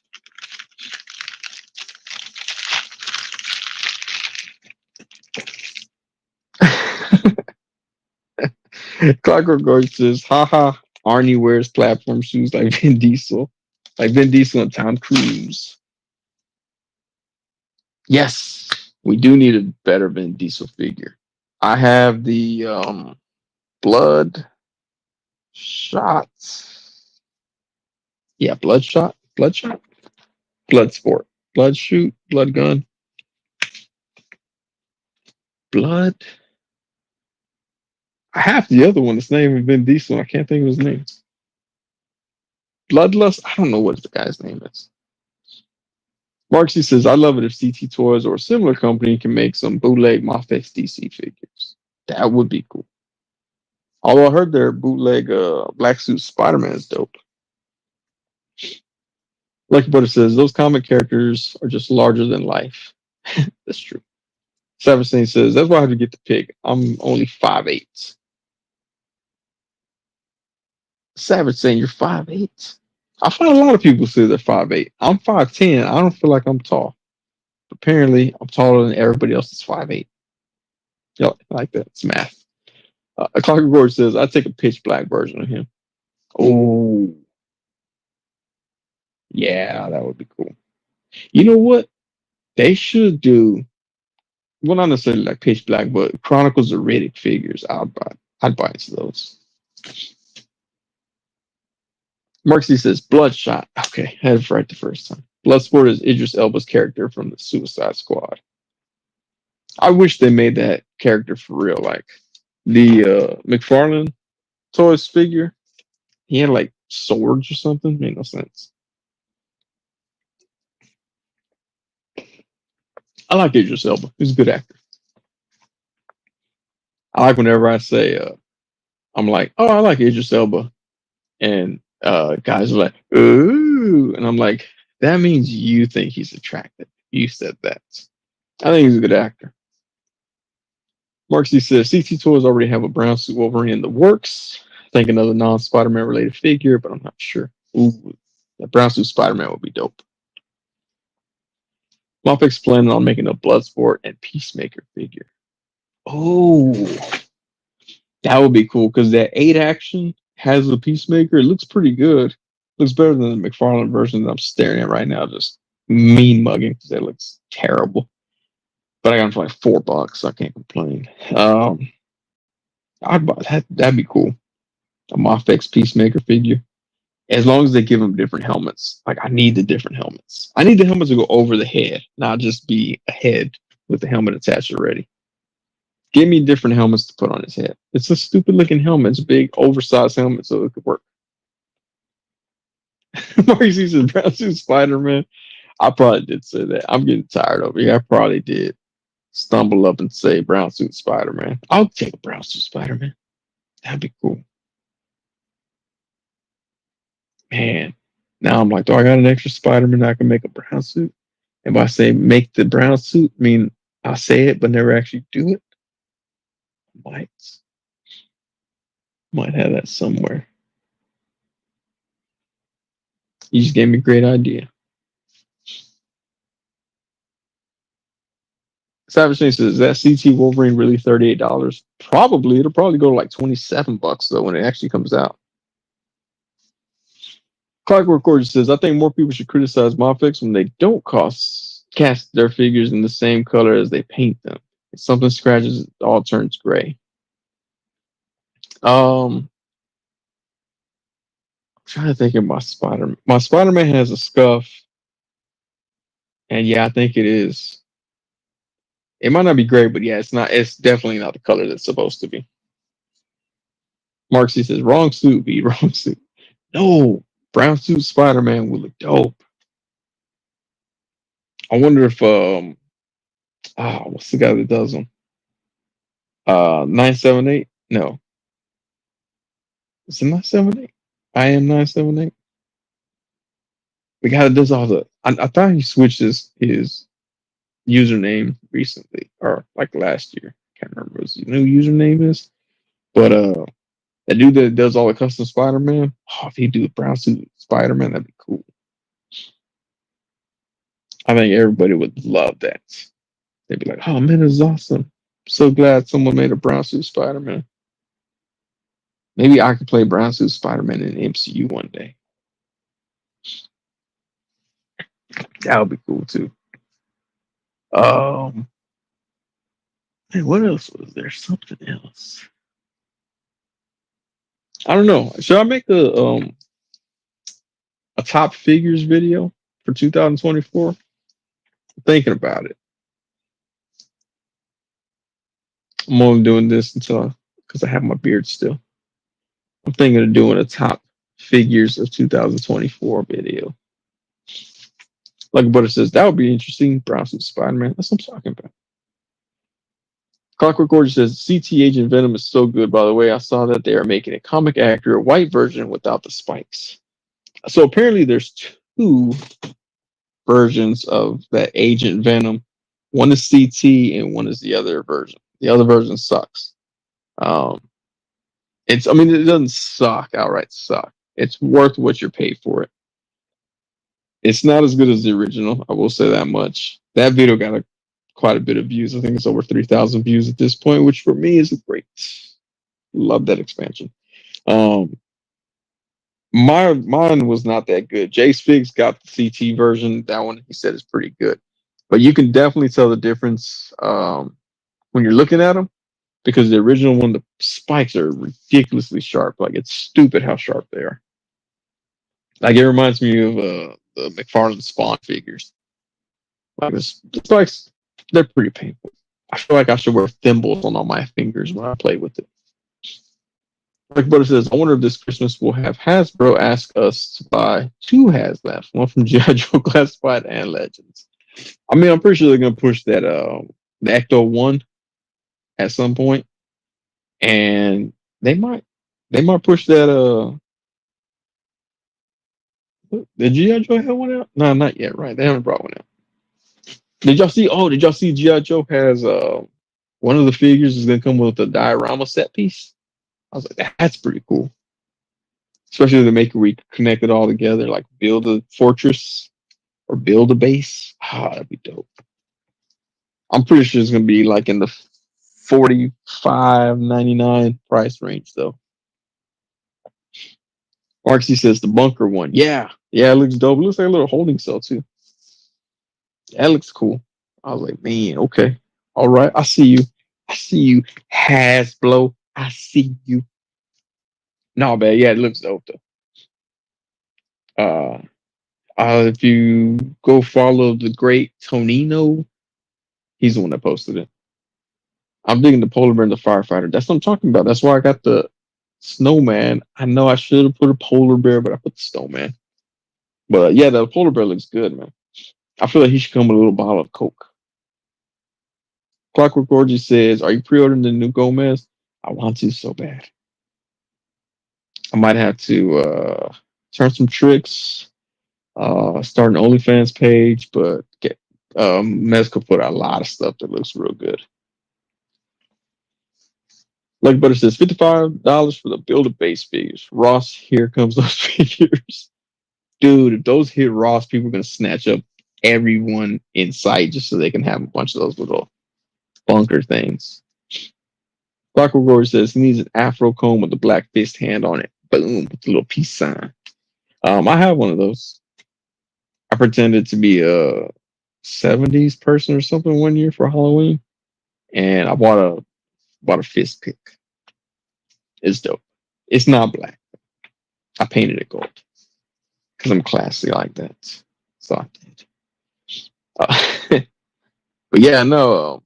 Clockwork Orange says, haha, Arnie wears platform shoes like Vin Diesel. Like Vin Diesel and Tom Cruise. Yes, we do need a better Vin Diesel figure. I have the blood shots. Yeah, bloodshot, blood sport, blood shoot, blood gun, blood. I have the other one. It's not even Vin Diesel. I can't think of his name. Bloodlust. I don't know what the guy's name is. Marksy says, I love it if CT Toys or a similar company can make some bootleg Mafex DC figures. That would be cool. Although I heard their bootleg Black Suit Spider-Man is dope. Lucky Butter says, those comic characters are just larger than life. That's true. Savage Saint says, that's why I had to get the pick. I'm only 5'8". Savage Saint, you're 5'8". I find a lot of people say they're 5'8". I'm 5'10". I don't feel like I'm tall. Apparently, I'm taller than everybody else that's 5'8". Yep, I like that. It's math. Clark Gordon says, I'd take a pitch black version of him. Oh, yeah, that would be cool. You know what? They should do, well, not necessarily like pitch black, but Chronicles of Riddick figures. I'd buy into those. Marksy says, Bloodshot. Okay, I had it right the first time. Bloodsport is Idris Elba's character from the Suicide Squad. I wish they made that character for real. Like the McFarlane Toys figure, he had like swords or something. Made no sense. I like Idris Elba. He's a good actor. I like whenever I say, I'm like, oh, I like Idris Elba. And guys are like, ooh. And I'm like, that means you think he's attractive. You said that. I think he's a good actor. Mark C says CT Toys already have a brown suit Wolverine in the works. Think another non-Spider-Man related figure, but I'm not sure. Ooh, that brown suit Spider-Man would be dope. Muppet's planning on making a Bloodsport and Peacemaker figure. Oh, that would be cool because that 8 action has a Peacemaker. It looks pretty good. Looks better than the McFarlane version that I'm staring at right now. Just mean mugging because that looks terrible. But I got them for like $4, so I can't complain. I'd buy that. That'd be cool. A Mafex Peacemaker figure. As long as they give them different helmets. Like I need the different helmets. I need the helmets to go over the head, not just be a head with the helmet attached already. Give me different helmets to put on his head. It's a stupid looking helmet. It's a big oversized helmet, so it could work. Mark says brown suit Spider-Man. I probably did say that. I'm getting tired over here. I probably did stumble up and say brown suit Spider-Man. I'll take a brown suit Spider-Man. That'd be cool. Man, now I'm like, do I got an extra Spider-Man that I can make a brown suit? And by saying make the brown suit, I mean I say it but never actually do it. Might have that somewhere. You just gave me a great idea. Savage Nation says, is that CT Wolverine really $38? Probably. It'll probably go to like $27 though when it actually comes out. Clockwork Gorgeous says, I think more people should criticize Mafex when they don't cast their figures in the same color as they paint them. If something scratches, it all turns gray. I'm trying to think of my Spider-Man. My Spider-Man has a scuff. And yeah, I think it is. It might not be gray, but yeah, it's not. It's definitely not the color that's supposed to be. Mark C says, wrong suit, B, wrong suit. No, brown suit Spider-Man would look dope. I wonder if what's the guy that does them? 978? No. Is it 978? I am 978. The guy that does all the I thought he switched his username recently, or like last year. Can't remember what his new username is. But that dude that does all the custom Spider-Man, if he do a brown suit Spider-Man, that'd be cool. I think everybody would love that. They'd be like, oh man, this is awesome. So glad someone made a brown suit Spider-Man. Maybe I could play brown suit Spider-Man in the MCU one day. That would be cool too. Hey, what else was there? Something else. I don't know. Should I make a top figures video for 2024? I'm thinking about it. I'm only doing this until because I have my beard still. I'm thinking of doing a top figures of 2024 video. Like Butter says, that would be interesting. Brown suit Spider-Man. That's what I'm talking about. Clockwork Gorgeous says, CT Agent Venom is so good, by the way. I saw that they are making a comic accurate white version without the spikes. So apparently there's 2 versions of that Agent Venom. One is CT and one is the other version. The other version sucks. It doesn't suck, outright suck. It's worth what you pay for it. It's not as good as the original, I will say that much. That video got quite a bit of views. I think it's over 3,000 views at this point, which for me is great. Love that expansion. Mine was not that good. Jace Figs got the CT version. That one he said is pretty good, but you can definitely tell the difference when you're looking at them, because the original one, the spikes are ridiculously sharp. Like it's stupid how sharp they are. Like it reminds me of the McFarlane Spawn figures. Like the spikes, they're pretty painful. I feel like I should wear thimbles on all my fingers when I play with it. Like Butter says, I wonder if this Christmas we'll have Hasbro ask us to buy 2 HasLabs, one from G.I. Joe Classified and Legends. I mean, I'm pretty sure they're gonna push that the Ecto 1 at some point, and they might push that did G.I. Joe have one out? No, not yet, right? They haven't brought one out. Did y'all see? Oh, did y'all see GI Joe has one of the figures is gonna come with a diorama set piece? I was like, that's pretty cool. Especially the maker we connect it all together, like build a fortress or build a base. Ah, that'd be dope. I'm pretty sure it's gonna be like in the 45.99 price range though. Marksy says the bunker one. Yeah, yeah, it looks dope. It looks like a little holding cell too. That looks cool. I was like, man, okay. All right, I see you. I see you, Hasbro. I see you. No, man, yeah, it looks dope though. If you go follow the great Tonino, he's the one that posted it. I'm digging the polar bear and the firefighter. That's what I'm talking about. That's why I got the snowman. I know I should have put a polar bear, but I put the snowman. But yeah, the polar bear looks good, man. I feel like he should come with a little bottle of Coke. Clockwork Orgy says, "Are you pre-ordering the new Gomez? I want to so bad. I might have to turn some tricks, start an OnlyFans page, but get Mezco put out a lot of stuff that looks real good. Like Butter says, $55 for the build a base figures. Ross, here comes those figures. Dude, if those hit Ross, people are gonna snatch up everyone in sight just so they can have a bunch of those little bunker things. Clockwork Roar says he needs an afro comb with a black fist hand on it. Boom, with a little peace sign. I have one of those. I pretended to be a 70s person or something one year for Halloween, and I bought a fist pick. It's dope. It's not black. I painted it gold because I'm classy like that. So I did. But yeah, no.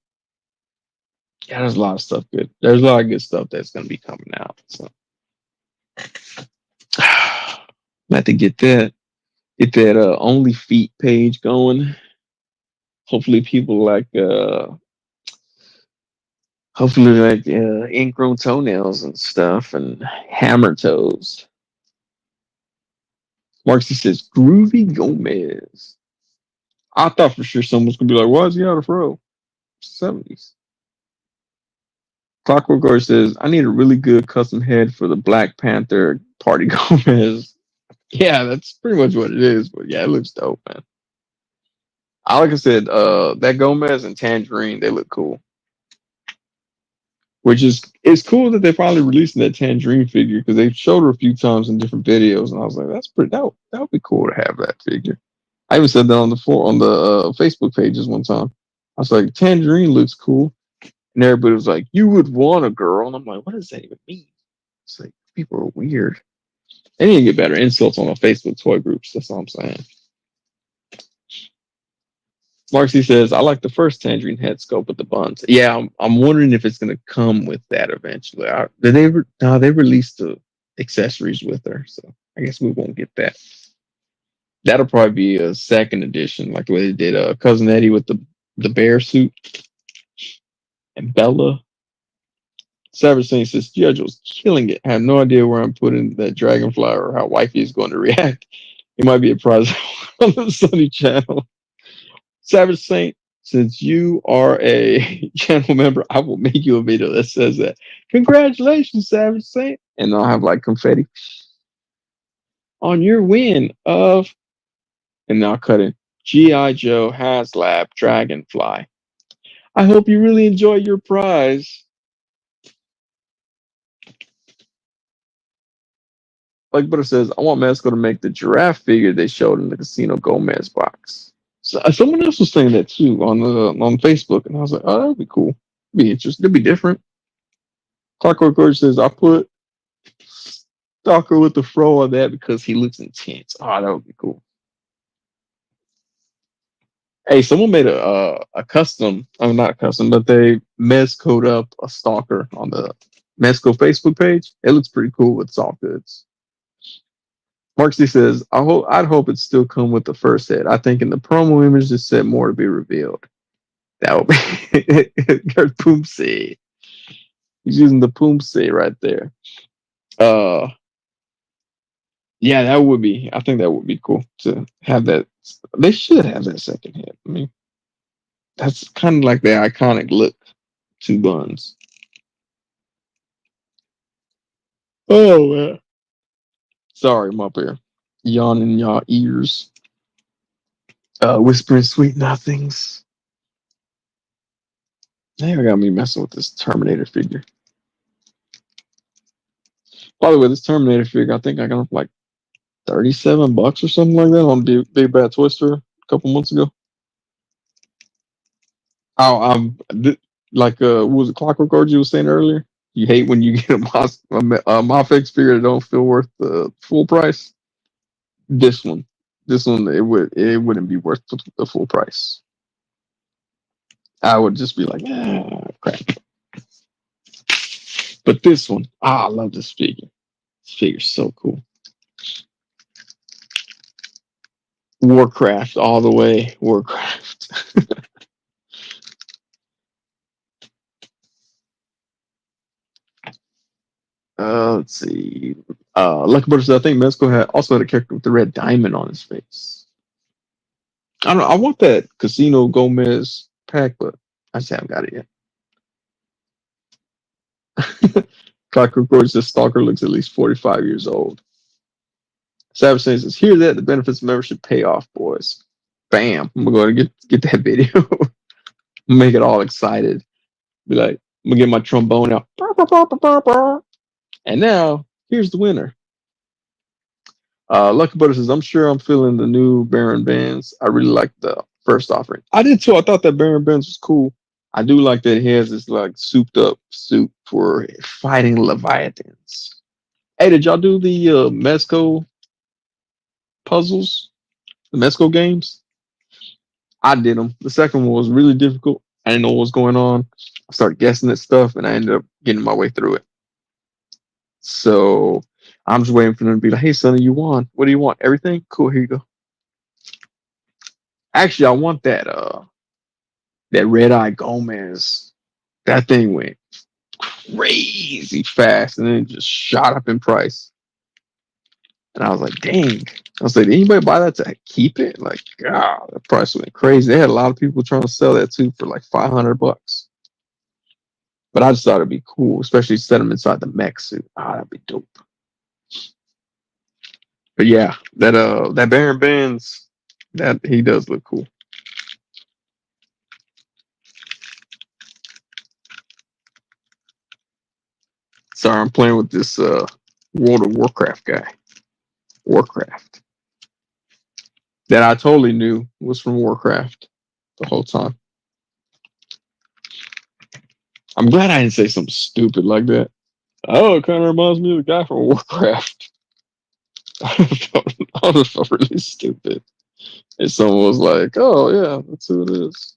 Yeah, there's a lot of stuff good. There's a lot of good stuff that's gonna be coming out. So I have to get that only feet page going. Hopefully people like ingrown toenails and stuff and hammer toes. Marcy says Groovy Gomez. I thought for sure someone's gonna be like, why is he out of row? 70s. Clockwork Guard says, I need a really good custom head for the Black Panther Party Gomez. Yeah, that's pretty much what it is. But yeah, it looks dope, man. Like I said, that Gomez and Tangerine, they look cool. Which is it's cool that they're finally releasing that Tangerine figure because they showed her a few times in different videos, and I was like, that's pretty that would be cool to have that figure. I even said that on the Facebook pages one time. I was like, Tangerine looks cool, and everybody was like, you would want a girl, and I'm like, what does that even mean? It's like people are weird. They need to get better insults on the Facebook toy groups. That's all I'm saying. Marcy says, I like the first Tangerine head sculpt with the buns. Yeah, I'm wondering if it's going to come with that eventually. Did they? No, they released the accessories with her, so I guess we won't get that. That'll probably be a second edition, like the way they did Cousin Eddie with the bear suit and Bella. Savage Saint says, Judge was killing it. I have no idea where I'm putting that dragonfly or how wifey is going to react. It might be a prize on the Sonny Channel. Savage Saint, since you are a channel member, I will make you a video that says that. Congratulations, Savage Saint. And I'll have like confetti on your win of, and I'll cut in G.I. Joe HasLab Dragonfly. I hope you really enjoy your prize. Like Butter says, I want Mezco to make the giraffe figure they showed in the Casino Gomez box. So, someone else was saying that too on Facebook, and I was like, oh, that'd be cool. Be interesting. It'd be different. Clockwork Gorge says, I put Stalker with the fro on that because he looks intense. Oh, that would be cool. Hey, someone made a custom. I'm not custom, but they Mezco'd up a Stalker on the Mezco Facebook page. It looks pretty cool with soft goods. Marksy says, I'd hope it still come with the first set. I think in the promo image it said more to be revealed. That would be Poomsy. He's using the Poomsy right there. Yeah, that would be. I think that would be cool to have that. They should have that second hit. I mean, That's kind of like the iconic look. Two buns. Oh man. Sorry, I'm up here yawning in y'all ears. Whispering sweet nothings. Now got me messing with this Terminator figure. By the way, this Terminator figure, I think I got it for like $37 or something like that on Big Bad Toy Store a couple months ago. Oh, like what was it, Clockwork Orange you was saying earlier? You hate when you get a Mafex figure that don't feel worth the full price. This one, it wouldn't be worth the full price. I would just be like, crap. But this one, I love this figure. This figure's so cool. Warcraft all the way. Warcraft. Let's see. Lucky Brothers, I think Mezco also had a character with the red diamond on his face. I don't know. I want that Casino Gomez pack, but I just haven't got it yet. Clockwork Orange, the stalker looks at least 45 years old. Savage says, "Hear that? The benefits of membership pay off, boys." Bam! I'm gonna get that video. Make it all excited. Be like, I'm gonna get my trombone out. And now here's the winner. Lucky Butter says, "I'm sure I'm feeling the new Baron Benz. I really like the first offering. I did too. I thought that Baron Benz was cool. I do like that he has this like souped up suit for fighting Leviathans. Hey, did y'all do the Mezco puzzles? The Mezco games? I did them. The second one was really difficult. I didn't know what was going on. I started guessing at stuff, and I ended up getting my way through it. So I'm just waiting for them to be like, "Hey, Sonny, you won. What do you want? Everything? Cool. Here you go." Actually, I want that Red Eye Gomez. That thing went crazy fast, and then it just shot up in price. And I was like, "Dang!" I was like, "Did anybody buy that to keep it?" Like, God, the price went crazy. They had a lot of people trying to sell that too for like $500. But I just thought it'd be cool, especially set them inside the mech suit. That'd be dope. But yeah, that Baron Benz, that he does look cool. Sorry, I'm playing with this World of Warcraft guy. Warcraft. That I totally knew was from Warcraft the whole time. I'm glad I didn't say something stupid like that. Oh, it kind of reminds me of the guy from Warcraft. I just felt really stupid. And someone was like, "Oh yeah, that's who it is."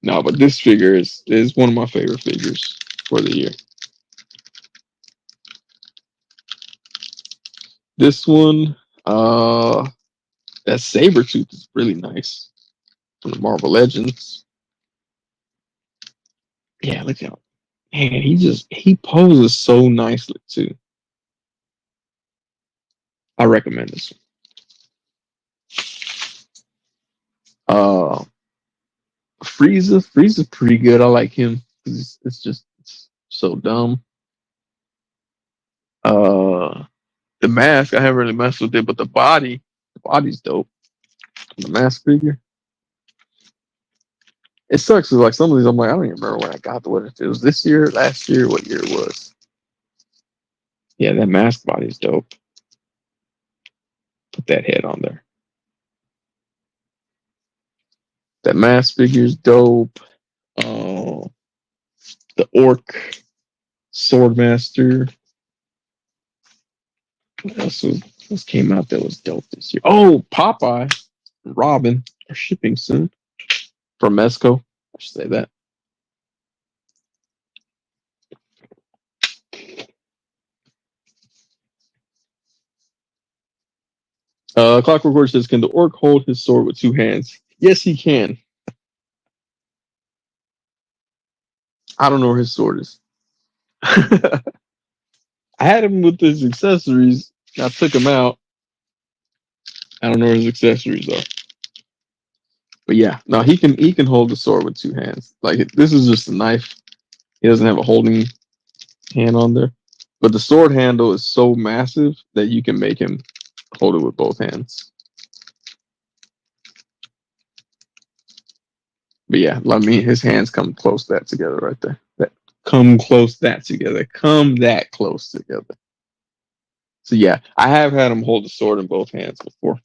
No, but this figure is one of my favorite figures for the year. This one, that Sabretooth is really nice from the Marvel Legends. Yeah, look at him. Man, he poses so nicely too. I recommend this one. Frieza's pretty good. I like him. It's so dumb. The mask I haven't really messed with it, but the body's dope. The mask figure. It sucks because like some of these, I'm like, I don't even remember when I got the one. If it was this year, last year, what year it was. Yeah, that mask body's dope. Put that head on there. That mask figure's dope. The orc swordmaster. What else came out that was dope this year? Oh, Popeye, Robin are shipping soon from Mezco. I should say that. Clockwork Orange says, "Can the orc hold his sword with two hands?" Yes, he can. I don't know where his sword is. I had him with his accessories. I took him out. I don't know where his accessories are. But yeah, no, he can hold the sword with two hands. Like this is just a knife. He doesn't have a holding hand on there. But the sword handle is so massive that you can make him hold it with both hands. But yeah, I mean his hands come close that together right there. That come close that together. Come that close together. So yeah, I have had him hold the sword in both hands before.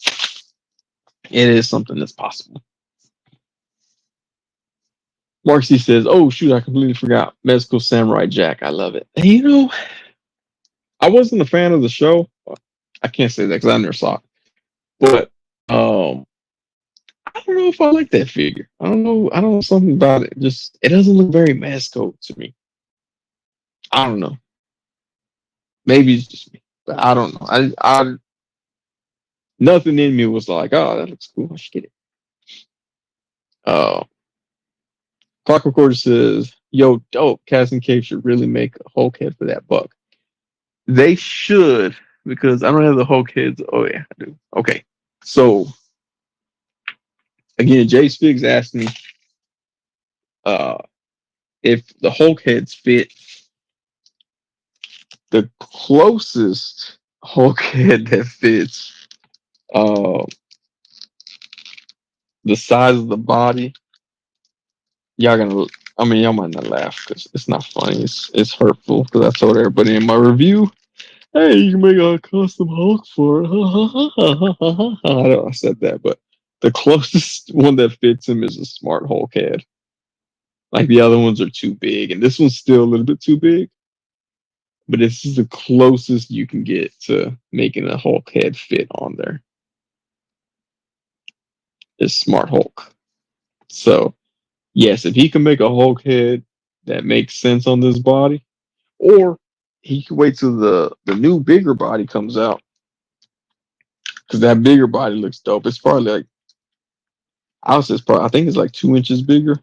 It is something that's possible. Marcy says, "Oh shoot, I completely forgot Mezco Samurai Jack. I love it." And, I wasn't a fan of the show. I can't say that because I never saw it. But I don't know if I like that figure. I don't know. I don't know something about it. Just it doesn't look very Mezco to me. I don't know. Maybe it's just me, but I don't know. I nothing in me was like, oh, that looks cool. I should get it. Uh, Clock Recorder says, "Yo, dope. Cass and Cave should really make a Hulk head for that buck. They should because I don't have the Hulk heads. Oh yeah, I do. Okay, so again, Jay Spiggs asked me uh, if the Hulk heads fit. The closest Hulk head that fits uh, the size of the body. Y'all gonna, I mean, y'all might not laugh because it's not funny. It's hurtful because I told everybody in my review, hey, you can make a custom Hulk for it. I know I said that, but the closest one that fits him is a smart Hulk head. Like the other ones are too big, and this one's still a little bit too big. But this is the closest you can get to making a Hulk head fit on there. Is Smart Hulk. So yes, if he can make a Hulk head that makes sense on this body, or he can wait till the new bigger body comes out because that bigger body looks dope. It's probably like I think it's like 2 inches bigger.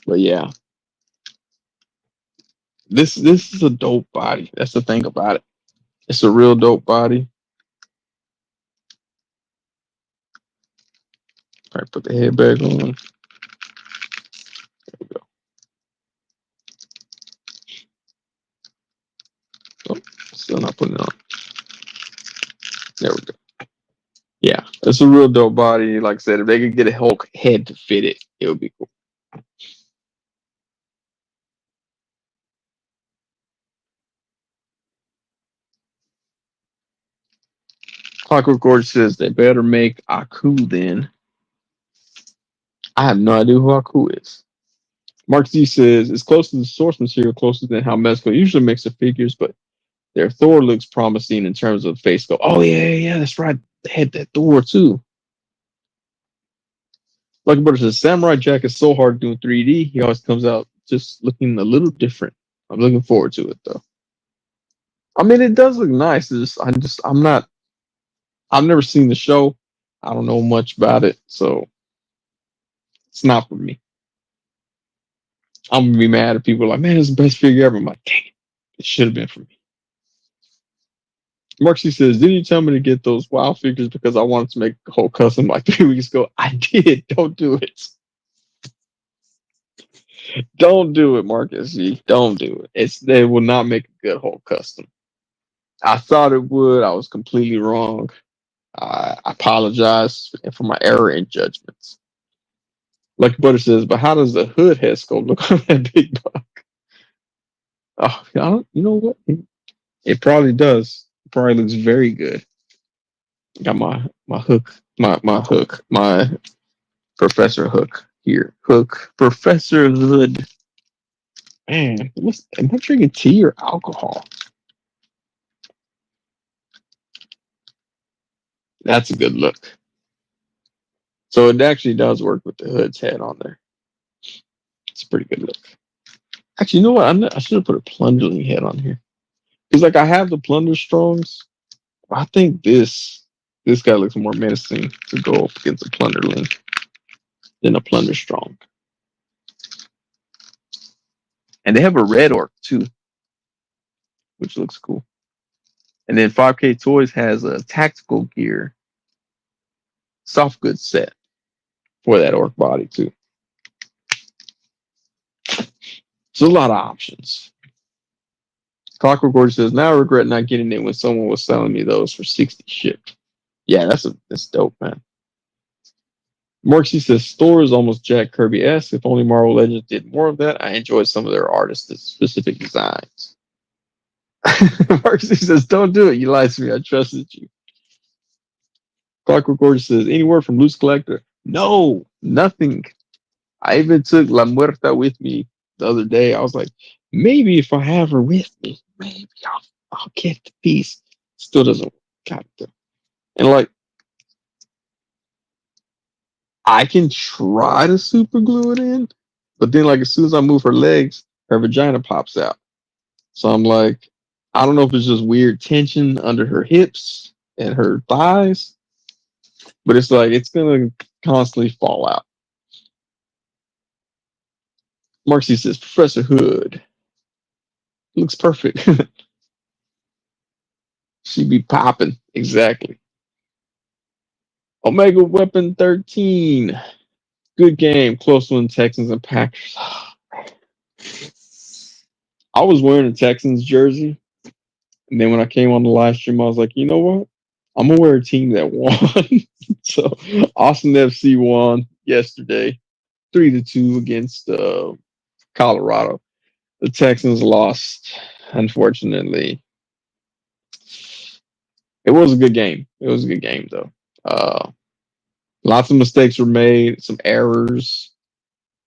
But yeah, this is a dope body. That's the thing about it. It's a real dope body. All right, put the head back on. There we go. Oh, still not putting it on. There we go. Yeah, it's a real dope body. Like I said, if they could get a Hulk head to fit it, it would be cool. Clockwork Gorge says they better make Aku then. I have no idea who Aku is. Mark Z says it's close to the source material, closer than how Mezco usually makes the figures, but their Thor looks promising in terms of face sculpt. Oh yeah, that's right. They had that Thor too. Lucky Brother says Samurai Jack is so hard doing 3D. He always comes out just looking a little different. I'm looking forward to it though. I mean, it does look nice. I'm not. I've never seen the show. I don't know much about it, so it's not for me. I'm gonna be mad if people are like, man, it's the best figure ever. I'm like, dang it should have been for me. Marcy says, didn't you tell me to get those WoW figures because I wanted to make a whole custom like 3 weeks ago? I did. Don't do it. Don't do it, Marcus. Don't do it. They will not make a good whole custom. I thought it would. I was completely wrong. I apologize for my error in judgments. Lucky Butter says, but how does the hood head sculpt look on that big buck? Oh, I don't. You know what? It probably does. It probably looks very good. Got my hook, my hook, my Professor Hook here. Hook Professor Hood. Man, am I drinking tea or alcohol? That's a good look. So it actually does work with the hood's head on there. It's a pretty good look. Actually, you know what? I should have put a plunderling head on here because like I have the plunder strongs. I think this guy looks more menacing to go up against a plunderling than a plunder strong. And they have a red orc too, which looks cool. And then 5K Toys has a tactical gear soft goods set for that orc body too. So a lot of options. Clockwork Orange says, now I regret not getting it when someone was selling me those for 60 shipped. Yeah, that's dope, man. Morksy says, store is almost Jack Kirby-esque. If only Marvel Legends did more of that, I enjoyed some of their artist-specific designs. Morksy says, don't do it. You lied to me. I trusted you. Clockwork Orange says, any word from Loose Collector? No, nothing. I even took La Muerta with me the other day. I was like, maybe if I have her with me, maybe I'll get the piece. Still doesn't work. And like, I can try to super glue it in, but then like as soon as I move her legs, her vagina pops out. So I'm like, I don't know if it's just weird tension under her hips and her thighs, but it's like it's gonna constantly fall out. Marcy says, Professor Hood looks perfect. She be popping. Exactly. Omega Weapon 13. Good game. Close one, Texans and Packers. I was wearing a Texans jersey. And then when I came on the live stream, I was like, you know what? I'm going to wear a team that won. So Austin FC won yesterday, 3-2 against Colorado. The Texans lost, unfortunately. It was a good game. It was a good game, though. Lots of mistakes were made, some errors.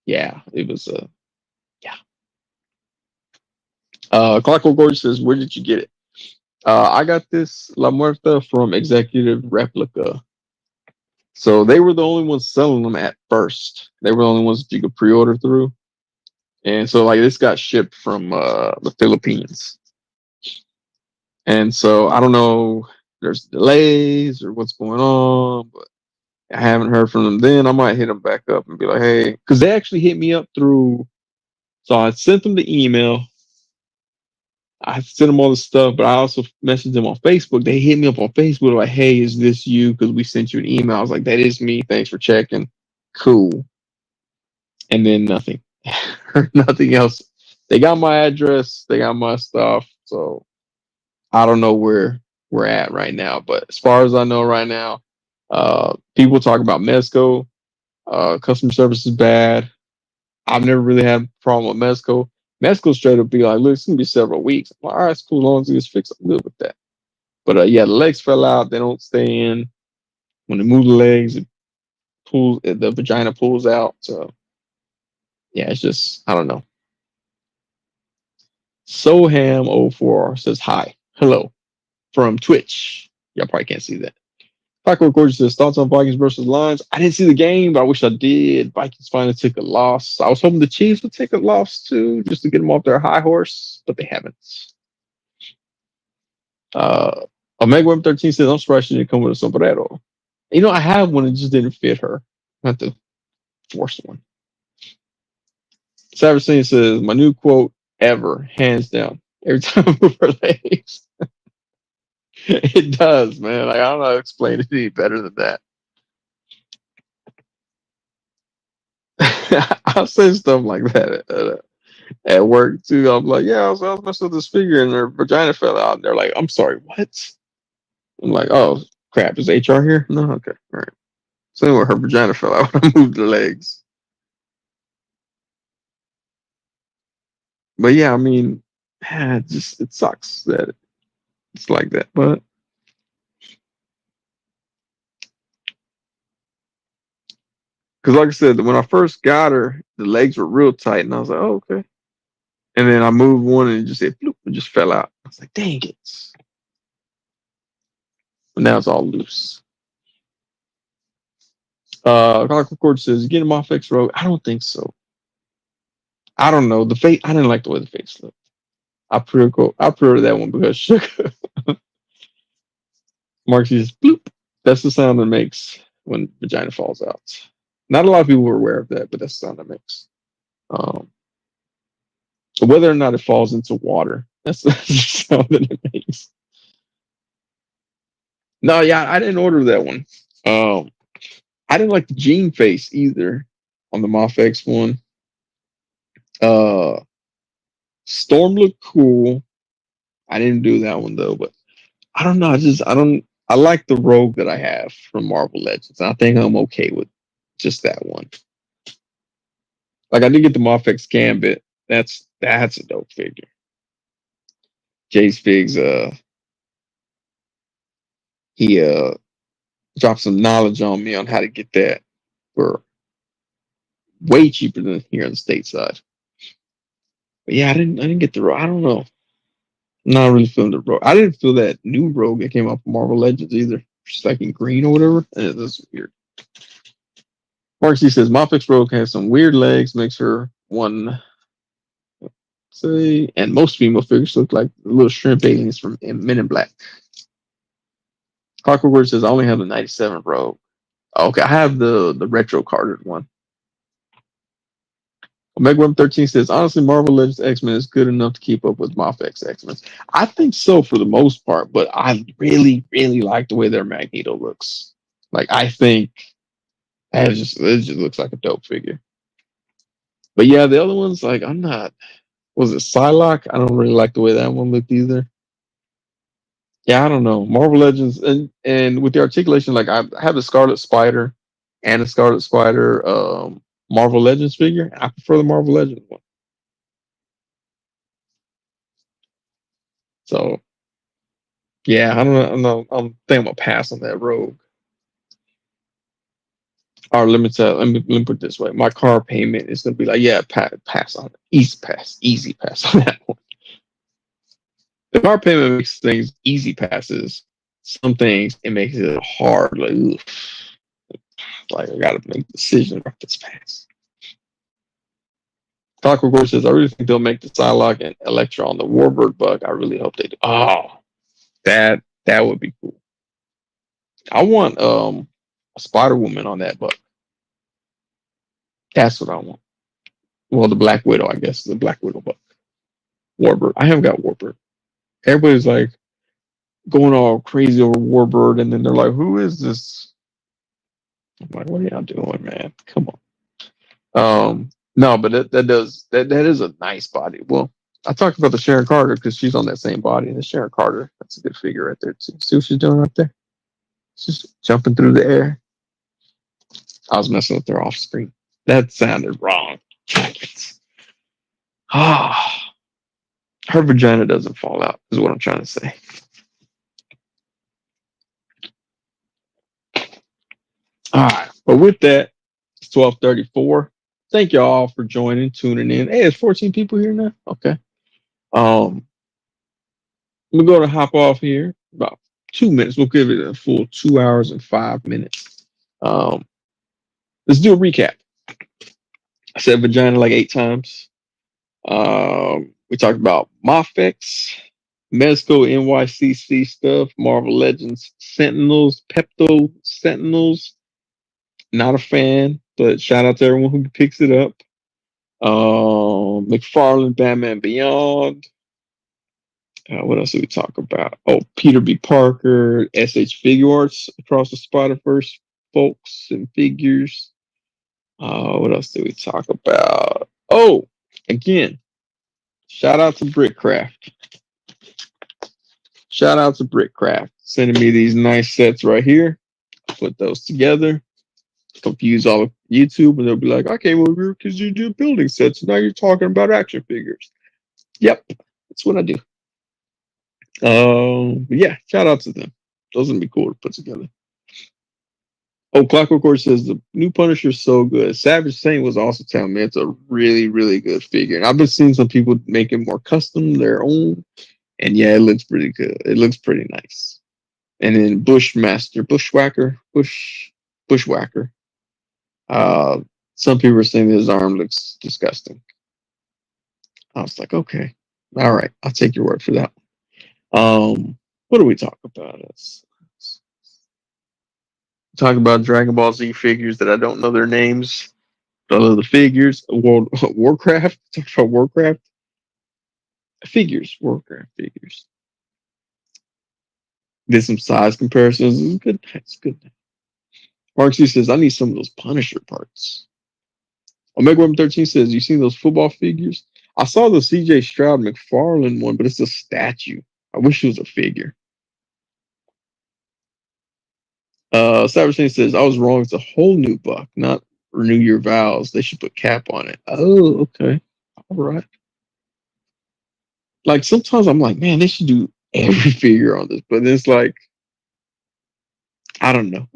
Yeah, it was yeah. Clockwork Gorge says, where did you get it? I got this La Muerta from Executive Replica. So they were the only ones selling them at first. They were the only ones that you could pre-order through. And so like this got shipped from the Philippines. And so I don't know, there's delays or what's going on, but I haven't heard from them. Then I might hit them back up and be like, hey, because they actually hit me up through. So I sent them the email. I sent them all the stuff, but I also messaged them on Facebook. They hit me up on Facebook like, hey, is this you? Because we sent you an email. I was like, that is me. Thanks for checking. Cool. And then nothing. Nothing else. They got my address. They got my stuff. So I don't know where we're at right now. But as far as I know right now, people talk about Mezco. Customer service is bad. I've never really had a problem with Mezco. Mezco straight up be like, look, it's gonna be several weeks. I'm like, all right, it's cool, as long as it's fixed, I'm good with that. But yeah, the legs fell out, they don't stay in. When they move the legs, it pulls the vagina pulls out. So yeah, it's just I don't know. Soham04 says hi. Hello from Twitch. Y'all probably can't see that. Paco Gorgeous says thoughts on Vikings versus Lions. I didn't see the game, but I wish I did. Vikings finally took a loss. I was hoping the Chiefs would take a loss too, just to get them off their high horse, but they haven't. Omega Web 13 says, I'm surprised she didn't come with a sombrero. You know, I have one, it just didn't fit her. I have to force one. Savage Saint says, my new quote ever, hands down. Every time I move her legs. It does, man. Like, I don't know how to explain it any better than that. I'll say stuff like that at work too. I'm like, yeah, I was messing with this figure and her vagina fell out. And they're like, I'm sorry, what? I'm like, oh crap, is HR here? No, okay, all right. So anyway, her vagina fell out when I moved the legs. But yeah, I mean, it sucks that it's like that. But because like I said, when I first got her, the legs were real tight, and I was like, oh, okay. And then I moved one and it just said bloop, and just fell out. I was like, dang it. But now it's all loose. Concord says, get him off X Road. I don't think so. I don't know. The face, I didn't like the way the face looked. I pre-ordered that one because sugar. Mark says, bloop. That's the sound it makes when vagina falls out. Not a lot of people were aware of that, but that's the sound it makes. Whether or not it falls into water, that's the sound that it makes. No, yeah, I didn't order that one. I didn't like the Gene face either on the Moff X one. Uh, Storm looked cool. I didn't do that one though, but I don't know. I don't. I like the Rogue that I have from Marvel Legends. I think I'm okay with just that one. Like I did get the Moff X Gambit. That's a dope figure. Jace Figs, he dropped some knowledge on me on how to get that for way cheaper than here on the stateside. But yeah, I didn't get the Rogue. I don't know. I'm not really feeling the Rogue. I didn't feel that new Rogue that came out from Marvel Legends either. Just like in green or whatever. That's weird. Mark C says Moff X Rogue has some weird legs, makes her one say, and most female figures look like little shrimp aliens from Men in Black. Clockwork says I only have the 97 Rogue. Okay, I have the retro carded one. Omega 113 says, honestly, Marvel Legends X-Men is good enough to keep up with Moff X X-Men. I think so for the most part, but I really, really like the way their Magneto looks. Like, I think it just looks like a dope figure. But yeah, the other ones, like, I'm not. Was it Psylocke? I don't really like the way that one looked either. Yeah, I don't know. Marvel Legends, and with the articulation, like, I have the Scarlet Spider and the Scarlet Spider Marvel Legends figure. I prefer the Marvel Legends one. So yeah, I don't know. I'm thinking I'm gonna pass on that Rogue. Or let me put it this way: my car payment is gonna be like, yeah, pass on it, easy pass on that one. The car payment makes things easy passes. Some things it makes it hard. Like, oof, like I gotta make a decision about this pass. Taco Gore says, I really think they'll make the Psylocke and Elektra on the Warbird bug. I really hope they do. Oh, that would be cool. I want a Spider Woman on that bug. That's what I want. Well, the Black Widow, I guess, the Black Widow bug. Warbird. I haven't got Warbird. Everybody's like going all crazy over Warbird, and then they're like, "Who is this?" I'm like, "What are y'all doing, man? Come on." No, but that is a nice body. Well, I talked about the Sharon Carter because she's on that same body, and the Sharon Carter, that's a good figure right there too. See what she's doing right there? She's just jumping through the air. I was messing with her off screen. That sounded wrong. Ah, her vagina doesn't fall out, is what I'm trying to say. All right, but with that, it's 12:34. Thank you all for joining, tuning in. Hey, it's 14 people here now. Okay. We're going to hop off here about 2 minutes. We'll give it a full 2 hours and 5 minutes. Let's do a recap. I said vagina like 8 times. We talked about Mofex, Mezco NYCC stuff, Marvel Legends, Sentinels, Pepto Sentinels. Not a fan, but shout out to everyone who picks it up. McFarlane, Batman Beyond. What else did we talk about? Oh, Peter B. Parker, SH Figure Arts across the Spider-Verse folks and figures. What else did we talk about? Oh, again, shout out to Brickcraft. Shout out to Brickcraft sending me these nice sets right here. Put those together. Confuse all of YouTube, and they'll be like, okay, well, because you do building sets, now you're talking about action figures. Yep, that's what I do. But yeah, shout out to them. Those would be cool to put together. Oh, Clockwork Horse says the new Punisher is so good. Savage Saint was also telling me it's a really, really good figure. And I've been seeing some people make it more custom, their own. And yeah, it looks pretty good. It looks pretty nice. And then Bushwhacker. Some people are saying his arm looks disgusting. I was like, okay, all right, I'll take your word for that. What do we talk about? Talk about Dragon Ball Z figures that I don't know their names. I know the figures. Warcraft. Talk about Warcraft figures. Warcraft figures. Did some size comparisons. It was good. It's good. Mark C says, I need some of those Punisher parts. Omega Woman 13 says, you seen those football figures? I saw the CJ Stroud McFarlane one, but it's a statue. I wish it was a figure. Saberstein says, I was wrong. It's a whole new buck, not renew your vows. They should put cap on it. Oh, okay. All right. Like sometimes I'm like, man, they should do every figure on this, but it's like, I don't know.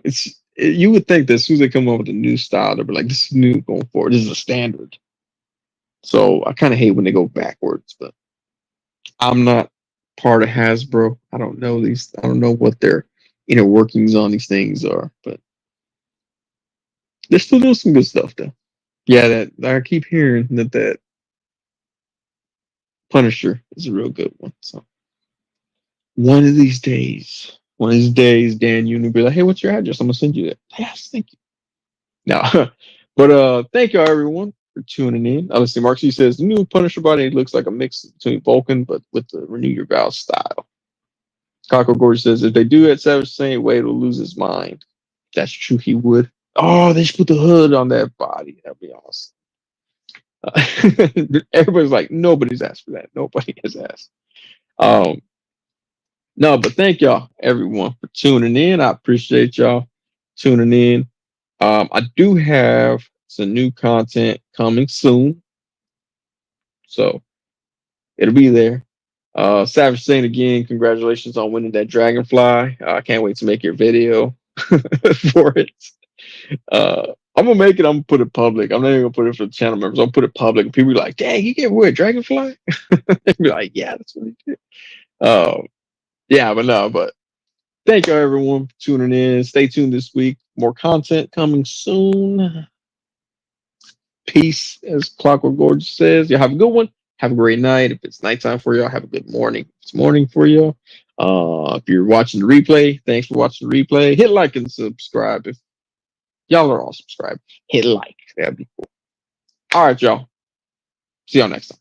You would think that as soon as they come up with a new style, they'll be like, this is new going forward. This is a standard. So I kind of hate when they go backwards, but I'm not part of Hasbro. I don't know these. I don't know what their inner workings on these things are, but they're still doing some good stuff though. Yeah, that I keep hearing that Punisher is a real good one. So one of these days, Dan, you will be like, hey, what's your address? I'm gonna send you that. Yes, thank you. No, but thank y'all everyone for tuning in. Obviously, Mark C says the new Punisher body looks like a mix between Vulcan, but with the Renew Your Vows style. Coco Gorge says if they do it Savage same way, it'll lose his mind. That's true, he would. Oh, they should put the hood on that body. That'd be awesome. Everybody's like, nobody's asked for that. Nobody has asked. Um, no, but thank y'all everyone for tuning in. I appreciate y'all tuning in. I do have some new content coming soon, so it'll be there. Savage saying again, congratulations on winning that Dragonfly. I can't wait to make your video for it. I'm gonna make it. I'm gonna put it public. I'm not even gonna put it for the channel members. I'll put it public. People be like, "Dang, you get what Dragonfly?" They be like, "Yeah, that's what he did." Yeah, but no, but thank you everyone for tuning in. Stay tuned this week. More content coming soon. Peace, as Clockwork Gorgeous says. Y'all have a good one. Have a great night. If it's nighttime for y'all, have a good morning. If it's morning for y'all. If you're watching the replay, thanks for watching the replay. Hit like and subscribe. If y'all are all subscribed, hit like. That'd be cool. All right, y'all. See y'all next time.